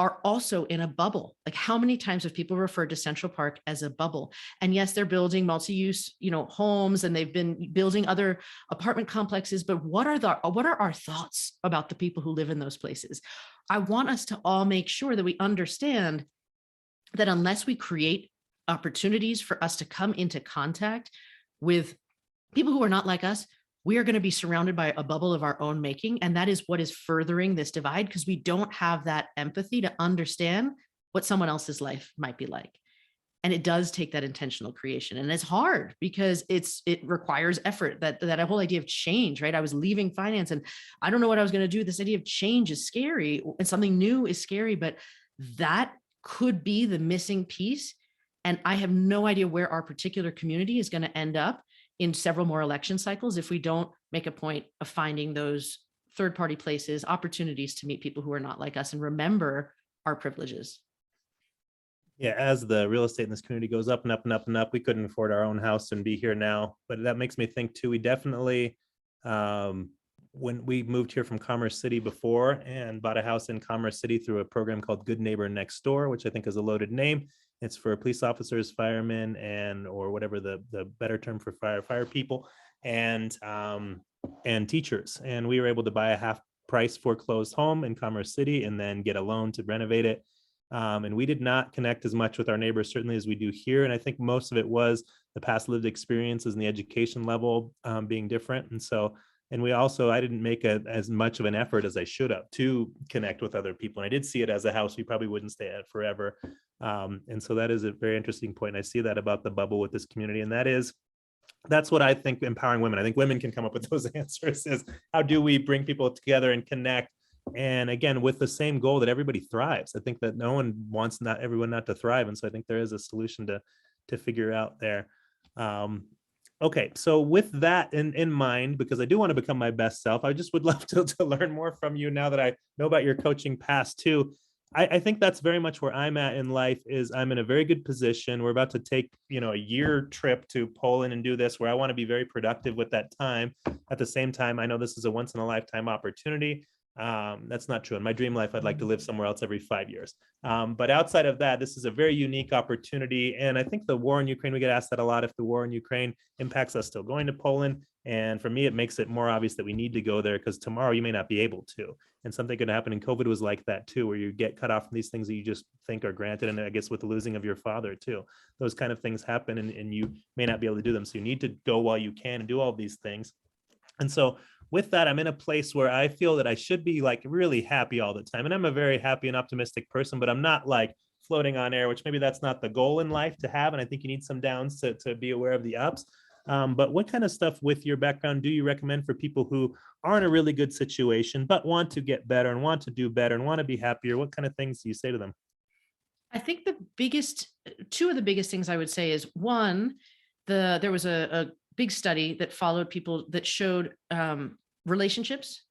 are also in a bubble. Like, how many times have people referred to Central Park as a bubble? And yes, they're building multi-use, homes, and they've been building other apartment complexes. But what are our thoughts about the people who live in those places? I want us to all make sure that we understand that unless we create opportunities for us to come into contact with people who are not like us, we are going to be surrounded by a bubble of our own making. And that is what is furthering this divide, because we don't have that empathy to understand what someone else's life might be like. And it does take that intentional creation. And it's hard because it requires effort, that whole idea of change, right? I was leaving finance and I don't know what I was going to do. This idea of change is scary, and something new is scary, but that could be the missing piece. And I have no idea where our particular community is going to end up in several more election cycles if we don't make a point of finding those third-party places, opportunities to meet people who are not like us and remember our privileges. Yeah, as the real estate in this community goes up and up and up and up, we couldn't afford our own house and be here now. But that makes me think too, we definitely, when we moved here from Commerce City before and bought a house in Commerce City through a program called Good Neighbor Next Door, which I think is a loaded name. It's for police officers, firemen, or whatever the better term for fire people, and teachers. And we were able to buy a half price foreclosed home in Commerce City and then get a loan to renovate it. And we did not connect as much with our neighbors, certainly as we do here. And I think most of it was the past lived experiences and the education level being different. And so, and we also, I didn't make as much of an effort as I should have to connect with other people. And I did see it as a house we probably wouldn't stay at forever. And so that is a very interesting point. And I see that about the bubble with this community. And that's what I think empowering women. I think women can come up with those answers, is how do we bring people together and connect? And again, with the same goal that everybody thrives. I think that no one wants not everyone not to thrive. And so I think there is a solution to figure out there. Okay, so with that in mind, because I do want to become my best self, I just would love to learn more from you now that I know about your coaching past too. I think that's very much where I'm at in life. Is I'm in a very good position. We're about to take, a year trip to Poland and do this, where I want to be very productive with that time. At the same time, I know this is a once in a lifetime opportunity. That's not true. In my dream life, I'd like to live somewhere else every 5 years. But outside of that, this is a very unique opportunity. And I think the war in Ukraine, we get asked that a lot, if the war in Ukraine impacts us still going to Poland. And for me, it makes it more obvious that we need to go there, because tomorrow you may not be able to. And something could happen. And COVID was like that too, where you get cut off from these things that you just think are granted. And I guess with the losing of your father too, those kind of things happen, and you may not be able to do them. So you need to go while you can and do all these things. And so with that, I'm in a place where I feel that I should be like really happy all the time. And I'm a very happy and optimistic person, but I'm not like floating on air, which maybe that's not the goal in life to have. And I think you need some downs to be aware of the ups. But what kind of stuff with your background do you recommend for people who are in a really good situation, but want to get better and want to do better and want to be happier? What kind of things do you say to them? I think two of the biggest things I would say is, one, there was a big study that followed people that showed relationships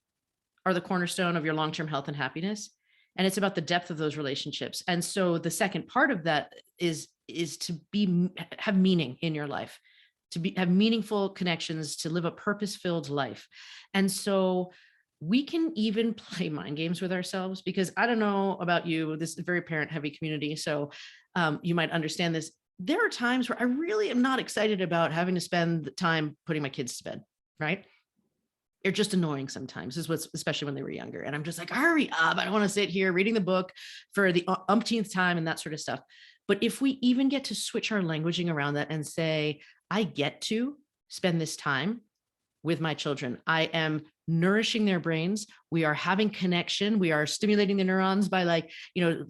are the cornerstone of your long-term health and happiness. And it's about the depth of those relationships. And so the second part of that is to have meaning in your life, have meaningful connections, to live a purpose-filled life. And so we can even play mind games with ourselves, because I don't know about you, this is a very parent-heavy community, so you might understand this. There are times where I really am not excited about having to spend the time putting my kids to bed, right? They're just annoying sometimes, especially when they were younger. And I'm just like, hurry up. I don't want to sit here reading the book for the umpteenth time and that sort of stuff. But if we even get to switch our languaging around that and say, I get to spend this time with my children. I am nourishing their brains. We are having connection. We are stimulating the neurons by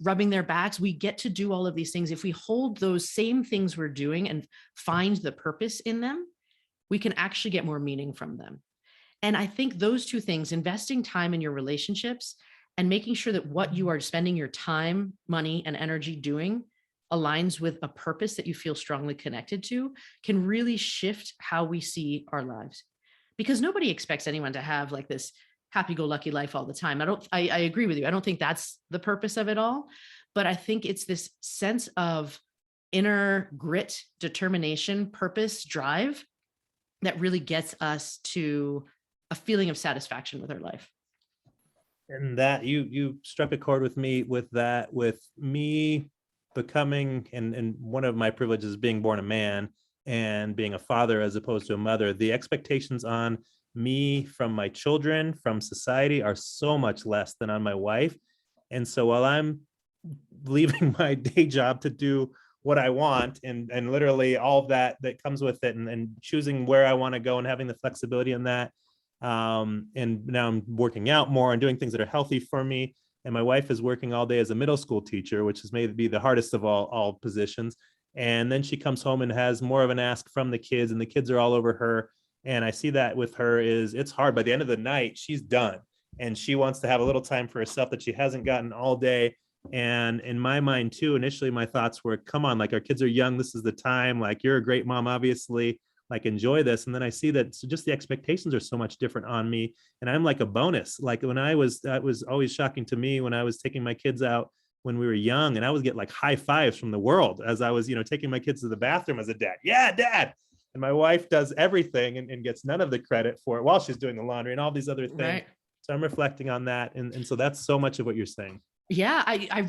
rubbing their backs. We get to do all of these things. If we hold those same things we're doing and find the purpose in them, we can actually get more meaning from them. And I think those two things, investing time in your relationships and making sure that what you are spending your time, money, and energy doing aligns with a purpose that you feel strongly connected to, can really shift how we see our lives. Because nobody expects anyone to have like this happy-go-lucky life all the time. I agree with you. I don't think that's the purpose of it all, but I think it's this sense of inner grit, determination, purpose, drive that really gets us to a feeling of satisfaction with our life. And that you struck a chord with me with that, with me becoming, and one of my privileges being born a man and being a father as opposed to a mother. The expectations on me from my children, from society, are so much less than on my wife. And so while I'm leaving my day job to do what I want, and literally all of that comes with it, and choosing where I want to go and having the flexibility in that, and now I'm working out more and doing things that are healthy for me. And my wife is working all day as a middle school teacher, which has made be the hardest of all positions. And then she comes home and has more of an ask from the kids, and the kids are all over her. And I see that with her is it's hard. By the end of the night, she's done, and she wants to have a little time for herself that she hasn't gotten all day. And in my mind too, initially my thoughts were, come on, like our kids are young. This is the time, like you're a great mom, obviously, like enjoy this. And then I see that just the expectations are so much different on me. And I'm like a bonus. Like that was always shocking to me when I was taking my kids out when we were young, and I would get like high fives from the world as I was, taking my kids to the bathroom as a dad. Yeah, dad. And my wife does everything and gets none of the credit for it while she's doing the laundry and all these other things. Right. So I'm reflecting on that. And so that's so much of what you're saying. Yeah, I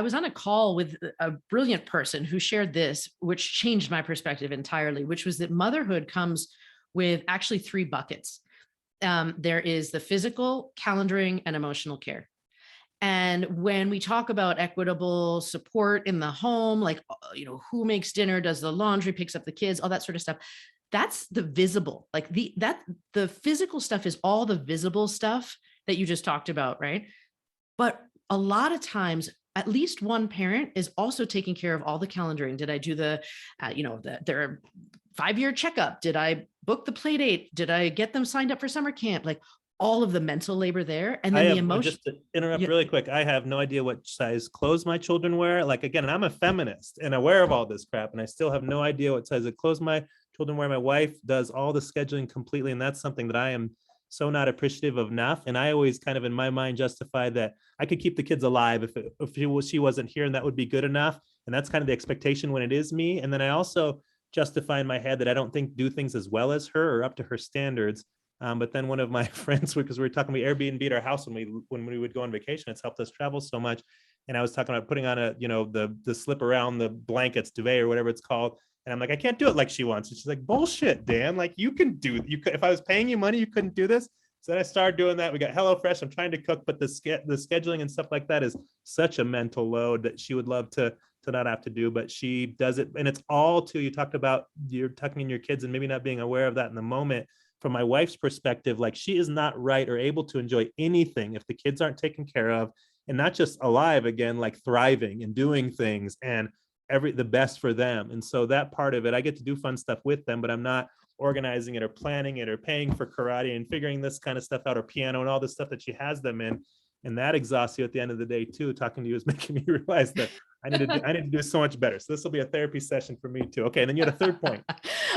was on a call with a brilliant person who shared this, which changed my perspective entirely, which was that motherhood comes with actually 3 buckets. There is the physical, calendaring, and emotional care. And when we talk about equitable support in the home, like, who makes dinner, does the laundry, picks up the kids, all that sort of stuff, that's the visible, like the physical stuff is all the visible stuff that you just talked about, right? But a lot of times, at least one parent is also taking care of all the calendaring. Did I do their 5-year checkup? Did I book the play date? Did I get them signed up for summer camp? Like all of the mental labor there. And I then the have emotion. just to interrupt Yeah. really quick. I have no idea what size clothes my children wear. Like, again, I'm a feminist and aware of all this crap, and I still have no idea what size of clothes my children wear. My wife does all the scheduling completely, and that's something that I am so not appreciative of enough. And I always kind of in my mind justify that I could keep the kids alive if she wasn't here, and that would be good enough. And that's kind of the expectation when it is me. And then I also justify in my head that I don't think do things as well as her or up to her standards. But then one of my friends, because we were talking, we Airbnb'd our house when we would go on vacation. It's helped us travel so much. And I was talking about putting on the slip around the blankets, duvet or whatever it's called. And I'm like, I can't do it like she wants. And she's like, bullshit, Dan. Like you could, if I was paying you money, you couldn't do this. So then I started doing that. We got HelloFresh. I'm trying to cook, but the scheduling and stuff like that is such a mental load that she would love to not have to do, but she does it. And it's all too, you talked about you're tucking in your kids and maybe not being aware of that in the moment. From my wife's perspective, like she is not right or able to enjoy anything if the kids aren't taken care of, and not just alive again, like thriving and doing things and the best for them. And so that part of it, I get to do fun stuff with them, but I'm not organizing it or planning it or paying for karate and figuring this kind of stuff out, or piano and all this stuff that she has them in. And that exhausts you at the end of the day too. Talking to you is making me realize that I need to do so much better. So this will be a therapy session for me too. Okay. And then you had a third point.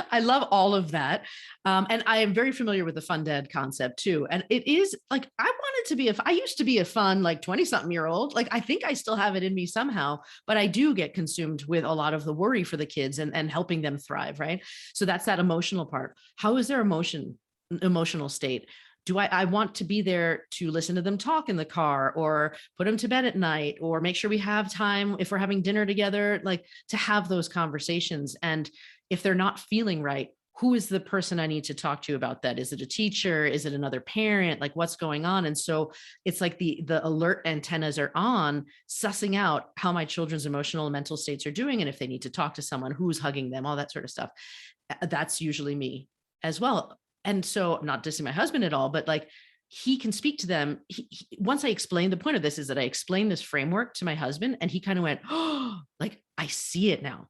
I love all of that. And I am very familiar with the fun dad concept too. And it is like, I used to be a fun, like 20-something-year-old. Like, I think I still have it in me somehow, but I do get consumed with a lot of the worry for the kids and helping them thrive. Right. So that's that emotional part. How is their emotional state? Do I want to be there to listen to them talk in the car, or put them to bed at night, or make sure we have time if we're having dinner together, like to have those conversations. And if they're not feeling right, who is the person I need to talk to about that? Is it a teacher? Is it another parent? Like what's going on? And so it's like the alert antennas are on, sussing out how my children's emotional and mental states are doing. And if they need to talk to someone, who's hugging them, all that sort of stuff. That's usually me as well. And so I'm not dissing my husband at all, but like he can speak to them. Once I explained, the point of this is that I explained this framework to my husband, and he kind of went, oh, like I see it now.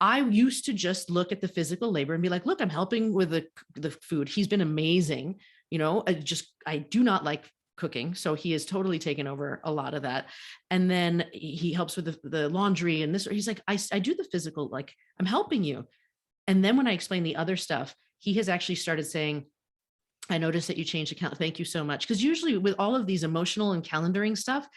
I used to just look at the physical labor and be like, look, I'm helping with the food. He's been amazing. I do not like cooking. So he has totally taken over a lot of that. And then he helps with the laundry and this, he's like, I do the physical, like I'm helping you. And then when I explain the other stuff, he has actually started saying, I noticed that you changed account. Thank you so much. Because usually with all of these emotional and calendaring stuff,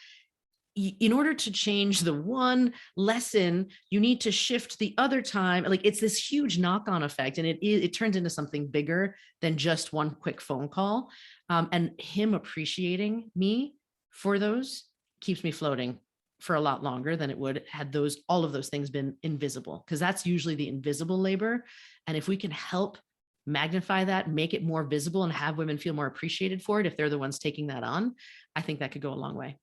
in order to change the one lesson, you need to shift the other time. Like it's this huge knock-on effect, and it turns into something bigger than just one quick phone call. And him appreciating me for those keeps me floating for a lot longer than it would had all of those things been invisible, because that's usually the invisible labor. And if we can help magnify that, make it more visible, and have women feel more appreciated for it if they're the ones taking that on, I think that could go a long way.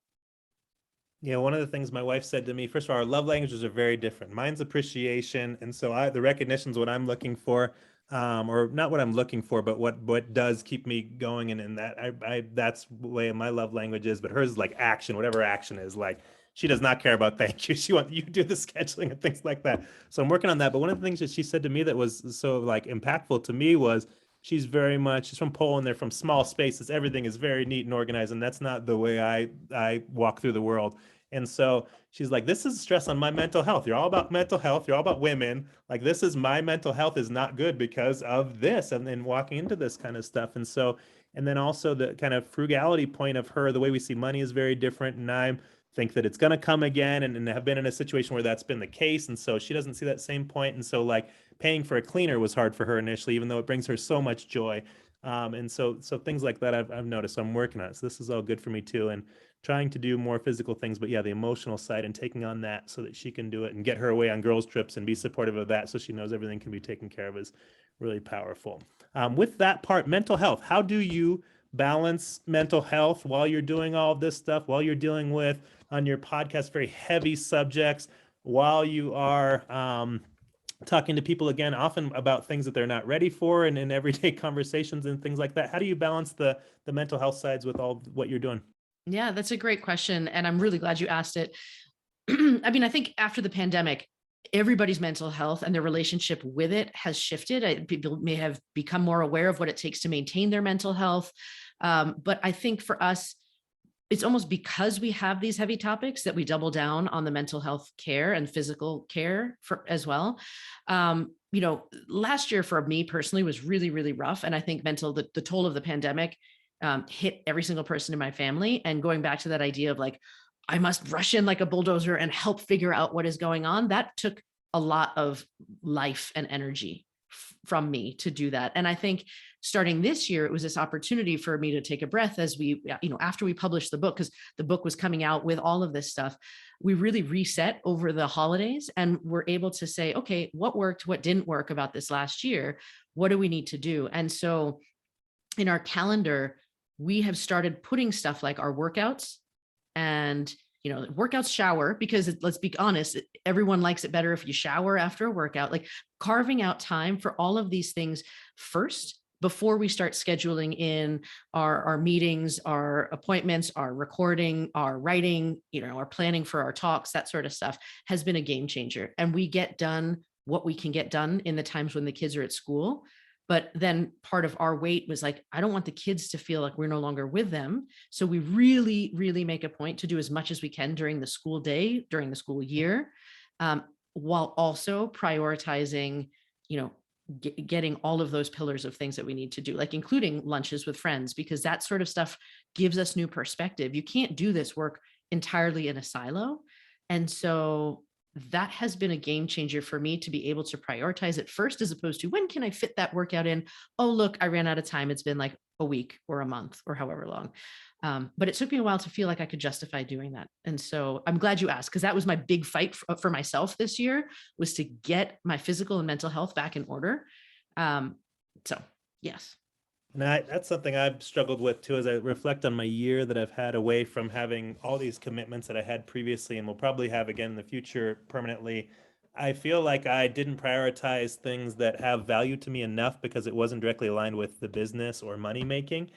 Yeah, one of the things my wife said to me, first of all, our love languages are very different. Mine's appreciation, and so the recognition is what I'm looking for, or not what I'm looking for, but what does keep me going, and that I that's the way my love language is. But hers is like action, whatever action is. Like she does not care about thank you. She wants you to do the scheduling and things like that. So I'm working on that. But one of the things that she said to me that was so like impactful to me was she's from Poland. They're from small spaces. Everything is very neat and organized, and that's not the way I walk through the world. And so she's like, this is stress on my mental health. You're all about mental health. You're all about women. Like this is my mental health is not good because of this. And then walking into this kind of stuff. And so, and then also the kind of frugality point of her, the way we see money is very different. And I think that it's going to come again, and have been in a situation where that's been the case. And so she doesn't see that same point. And so like paying for a cleaner was hard for her initially, even though it brings her so much joy. And so things like that I've noticed. So I'm working on it. So this is all good for me too. And trying to do more physical things, but yeah, the emotional side and taking on that so that she can do it and get her away on girls' trips and be supportive of that so she knows everything can be taken care of is really powerful. With that part, mental health, how do you balance mental health while you're doing all this stuff, while you're dealing with on your podcast very heavy subjects, while you are talking to people again, often about things that they're not ready for, and in everyday conversations and things like that? How do you balance the mental health sides with all what you're doing? Yeah, that's a great question. And I'm really glad you asked it. I mean, I think after the pandemic, everybody's mental health and their relationship with it has shifted. People may have become more aware of what it takes to maintain their mental health. But I think for us, it's almost because we have these heavy topics that we double down on the mental health care and physical care for as well. Last year for me personally was really, really rough. And I think the toll of the pandemic hit every single person in my family. And going back to that idea of like, I must rush in like a bulldozer and help figure out what is going on. That took a lot of life and energy from me to do that. And I think starting this year, it was this opportunity for me to take a breath as we, after we published the book, because the book was coming out with all of this stuff, we really reset over the holidays and we're able to say, okay, what worked, what didn't work about this last year? What do we need to do? And so in our calendar, we have started putting stuff like our workouts and workouts, shower, because let's be honest, everyone likes it better if you shower after a workout, like carving out time for all of these things first before we start scheduling in our meetings, our appointments, our recording, our writing, our planning for our talks, that sort of stuff has been a game changer. And we get done what we can get done in the times when the kids are at school. But then part of our weight was like, I don't want the kids to feel like we're no longer with them. So we really, really make a point to do as much as we can during the school day, during the school year, while also prioritizing, getting all of those pillars of things that we need to do, like including lunches with friends, because that sort of stuff gives us new perspective. You can't do this work entirely in a silo. And so that has been a game changer for me to be able to prioritize it first, as opposed to when can I fit that workout in? Oh, look, I ran out of time. It's been like a week or a month or however long. But it took me a while to feel like I could justify doing that. And so I'm glad you asked, because that was my big fight for myself this year, was to get my physical and mental health back in order. So yes. And that's something I've struggled with too, as I reflect on my year that I've had away from having all these commitments that I had previously and will probably have again in the future permanently. I feel like I didn't prioritize things that have value to me enough because it wasn't directly aligned with the business or money making.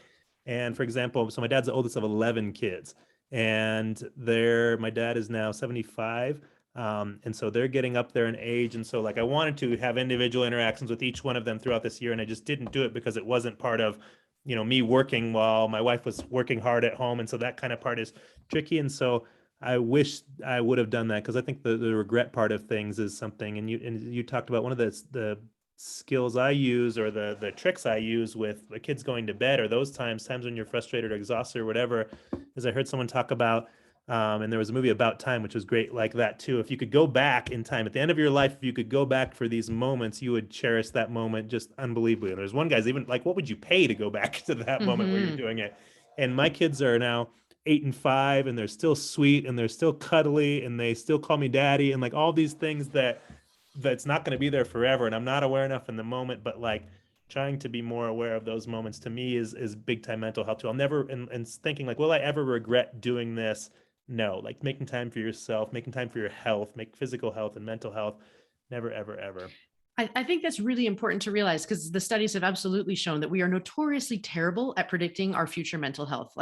And for example, so my dad's the oldest of 11 kids, and my dad is now 75. And so they're getting up there in age. And so like I wanted to have individual interactions with each one of them throughout this year. And I just didn't do it because it wasn't part of, me working while my wife was working hard at home. And so that kind of part is tricky. And so I wish I would have done that, because I think the regret part of things is something. And you talked about one of the skills I use, or the tricks I use with the kids going to bed, or those times when you're frustrated or exhausted or whatever, is I heard someone talk about, and there was a movie About Time, which was great like that too. If you could go back in time at the end of your life, if you could go back for these moments, you would cherish that moment just unbelievably. And there's one guy's even like, what would you pay to go back to that moment where you're doing it? And my kids are now 8 and 5, and they're still sweet, and they're still cuddly, and they still call me daddy, and like all these things that's not going to be there forever. And I'm not aware enough in the moment, but like trying to be more aware of those moments to me is big time mental health too. I'll never, and thinking like, will I ever regret doing this? No, like making time for yourself, making time for your health, make physical health and mental health. Never, ever, ever. I think that's really important to realize, because the studies have absolutely shown that we are notoriously terrible at predicting our future mental health,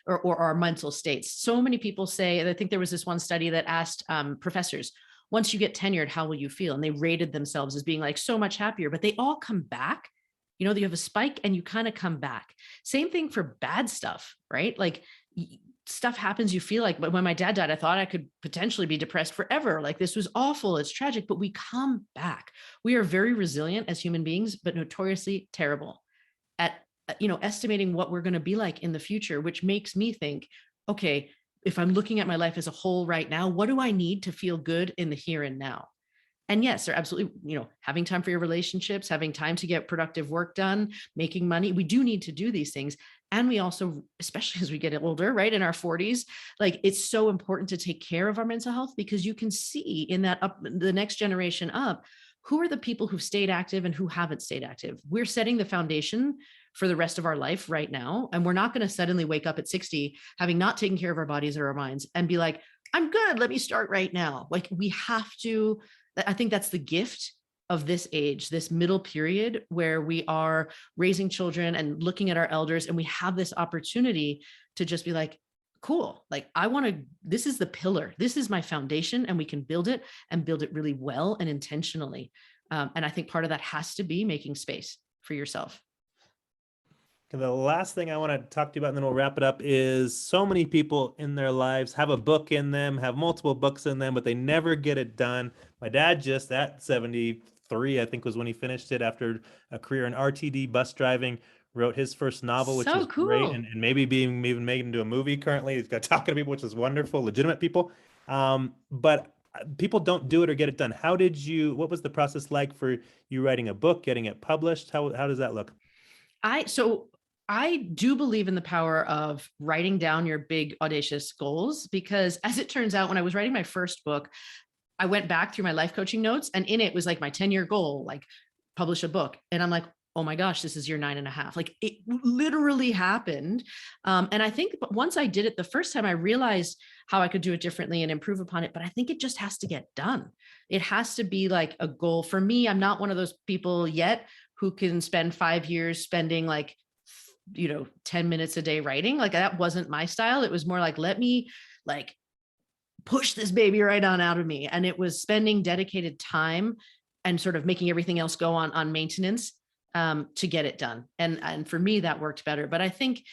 or our mental states. So many people say, and I think there was this one study that asked professors, once you get tenured, how will you feel? And they rated themselves as being like so much happier, but they all come back. You have a spike and you kind of come back. Same thing for bad stuff, right? Like stuff happens, you feel like, but when my dad died, I thought I could potentially be depressed forever. Like this was awful, it's tragic, but we come back. We are very resilient as human beings, but notoriously terrible at, estimating what we're going to be like in the future, which makes me think, okay, if I'm looking at my life as a whole right now, what do I need to feel good in the here and now? And yes, they're absolutely, having time for your relationships, having time to get productive work done, making money. We do need to do these things. And we also, especially as we get older, right, in our 40s, like it's so important to take care of our mental health, because you can see in the next generation up, who are the people who've stayed active and who haven't stayed active. We're setting the foundation for the rest of our life right now. And we're not going to suddenly wake up at 60, having not taken care of our bodies or our minds, and be like, I'm good, let me start right now. Like, we have to, I think that's the gift of this age, this middle period where we are raising children and looking at our elders, and we have this opportunity to just be like, cool, like this is the pillar, this is my foundation, and we can build it and build it really well and intentionally. And I think part of that has to be making space for yourself. The last thing I want to talk to you about, and then we'll wrap it up, is so many people in their lives have a book in them, have multiple books in them, but they never get it done. My dad, just at 73, I think was when he finished it after a career in RTD bus driving, wrote his first novel, which So is great, cool. and maybe being even made into a movie currently. He's got talking to people, which is wonderful, legitimate people. But people don't do it or get it done. What was the process like for you writing a book, getting it published? How does that look? So I do believe in the power of writing down your big audacious goals, because as it turns out, when I was writing my first book, I went back through my life coaching notes, and in it was like my 10-year goal, like publish a book. And I'm like, oh my gosh, this is year 9.5. Like, it literally happened. And I think once I did it the first time, I realized how I could do it differently and improve upon it. But I think it just has to get done. It has to be like a goal. For me, I'm not one of those people yet who can spend 5 years spending like 10 minutes a day writing. Like, that wasn't my style. It was more like, let me like push this baby right on out of me. And it was spending dedicated time and sort of making everything else go on maintenance to get it done. And for me, that worked better. But I think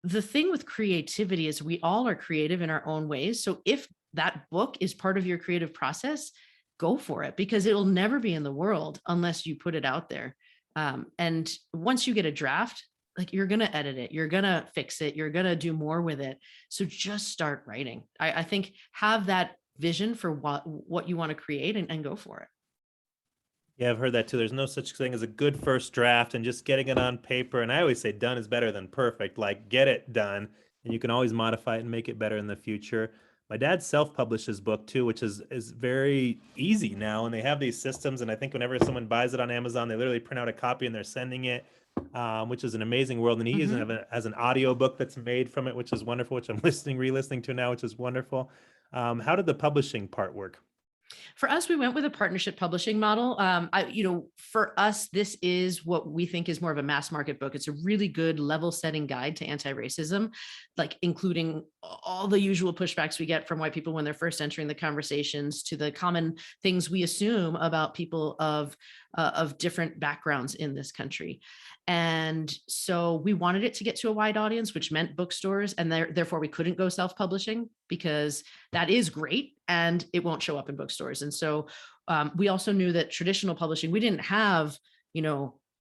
the thing with creativity is we all are creative in our own ways. So if that book is part of your creative process, go for it, because it'll never be in the world unless you put it out there. And once you get a draft, like, you're going to edit it, you're going to fix it, you're going to do more with it. So just start writing. I think have that vision for what you want to create, and go for it. Yeah, I've heard that too. There's no such thing as a good first draft, and just getting it on paper. And I always say done is better than perfect. Like, get it done, and you can always modify it and make it better in the future. My dad self-published his book too, which is very easy now. And they have these systems. And I think whenever someone buys it on Amazon, they literally print out a copy and they're sending it, which is an amazing world. And he even has an audio book that's made from it, which is wonderful, which I'm re-listening to now, which is wonderful. How did the publishing part work? For us, we went with a partnership publishing model. For us, this is what we think is more of a mass market book. It's a really good level setting guide to anti-racism, like including all the usual pushbacks we get from white people when they're first entering the conversations, to the common things we assume about people of different backgrounds in this country. And so we wanted it to get to a wide audience, which meant bookstores, and therefore we couldn't go self-publishing, because that is great and it won't show up in bookstores. And so we also knew that traditional publishing, we didn't have,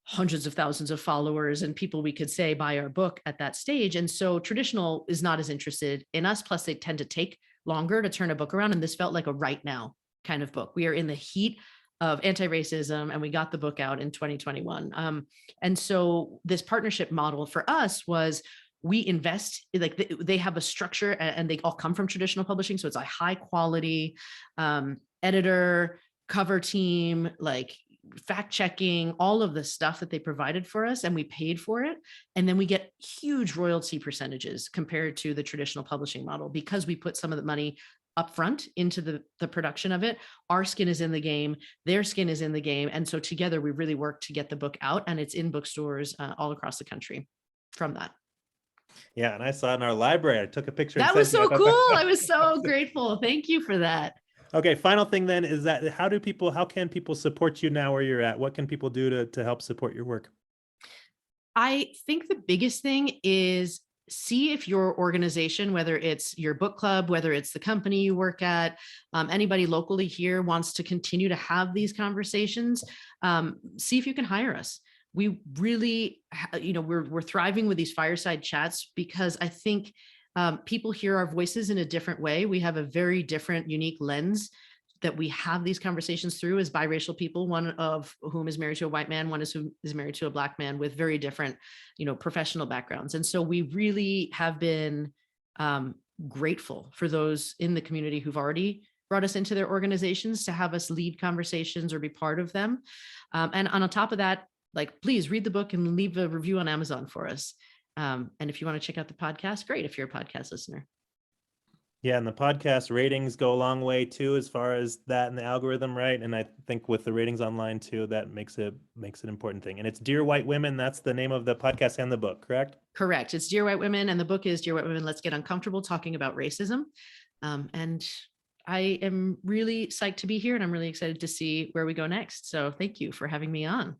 hundreds of thousands of followers and people we could say buy our book at that stage. And so traditional is not as interested in us. Plus, they tend to take longer to turn a book around. And this felt like a right now kind of book. We are in the heat of anti-racism, and we got the book out in 2021. And so this partnership model for us was, we invest, like they have a structure, and they all come from traditional publishing. So it's a high quality editor, cover team, like fact checking, all of the stuff that they provided for us, and we paid for it. And then we get huge royalty percentages compared to the traditional publishing model, because we put some of the money upfront into the production of it. Our skin is in the game, their skin is in the game. And so together we really work to get the book out, and it's in bookstores all across the country from that. Yeah, and I saw it in our library. I took a picture. That was so cool. I was so grateful. Thank you for that. Okay, final thing then is that how can people support you now where you're at? What can people do to help support your work? I think the biggest thing is, see if your organization, whether it's your book club, whether it's the company you work at, anybody locally here wants to continue to have these conversations, see if you can hire us. We really, we're thriving with these fireside chats, because I think people hear our voices in a different way. We have a very different, unique lens that we have these conversations through as biracial people, one of whom is married to a white man, one is married to a Black man, with very different, professional backgrounds. And so we really have been grateful for those in the community who've already brought us into their organizations to have us lead conversations or be part of them. And on top of that, like, please read the book and leave a review on Amazon for us. And if you want to check out the podcast, great. If you're a podcast listener. Yeah, and the podcast ratings go a long way too, as far as that and the algorithm, right? And I think with the ratings online too, that makes an important thing. And it's Dear White Women. That's the name of the podcast and the book, correct? Correct. It's Dear White Women, and the book is Dear White Women, Let's Get Uncomfortable Talking About Racism. And I am really psyched to be here, and I'm really excited to see where we go next. So thank you for having me on.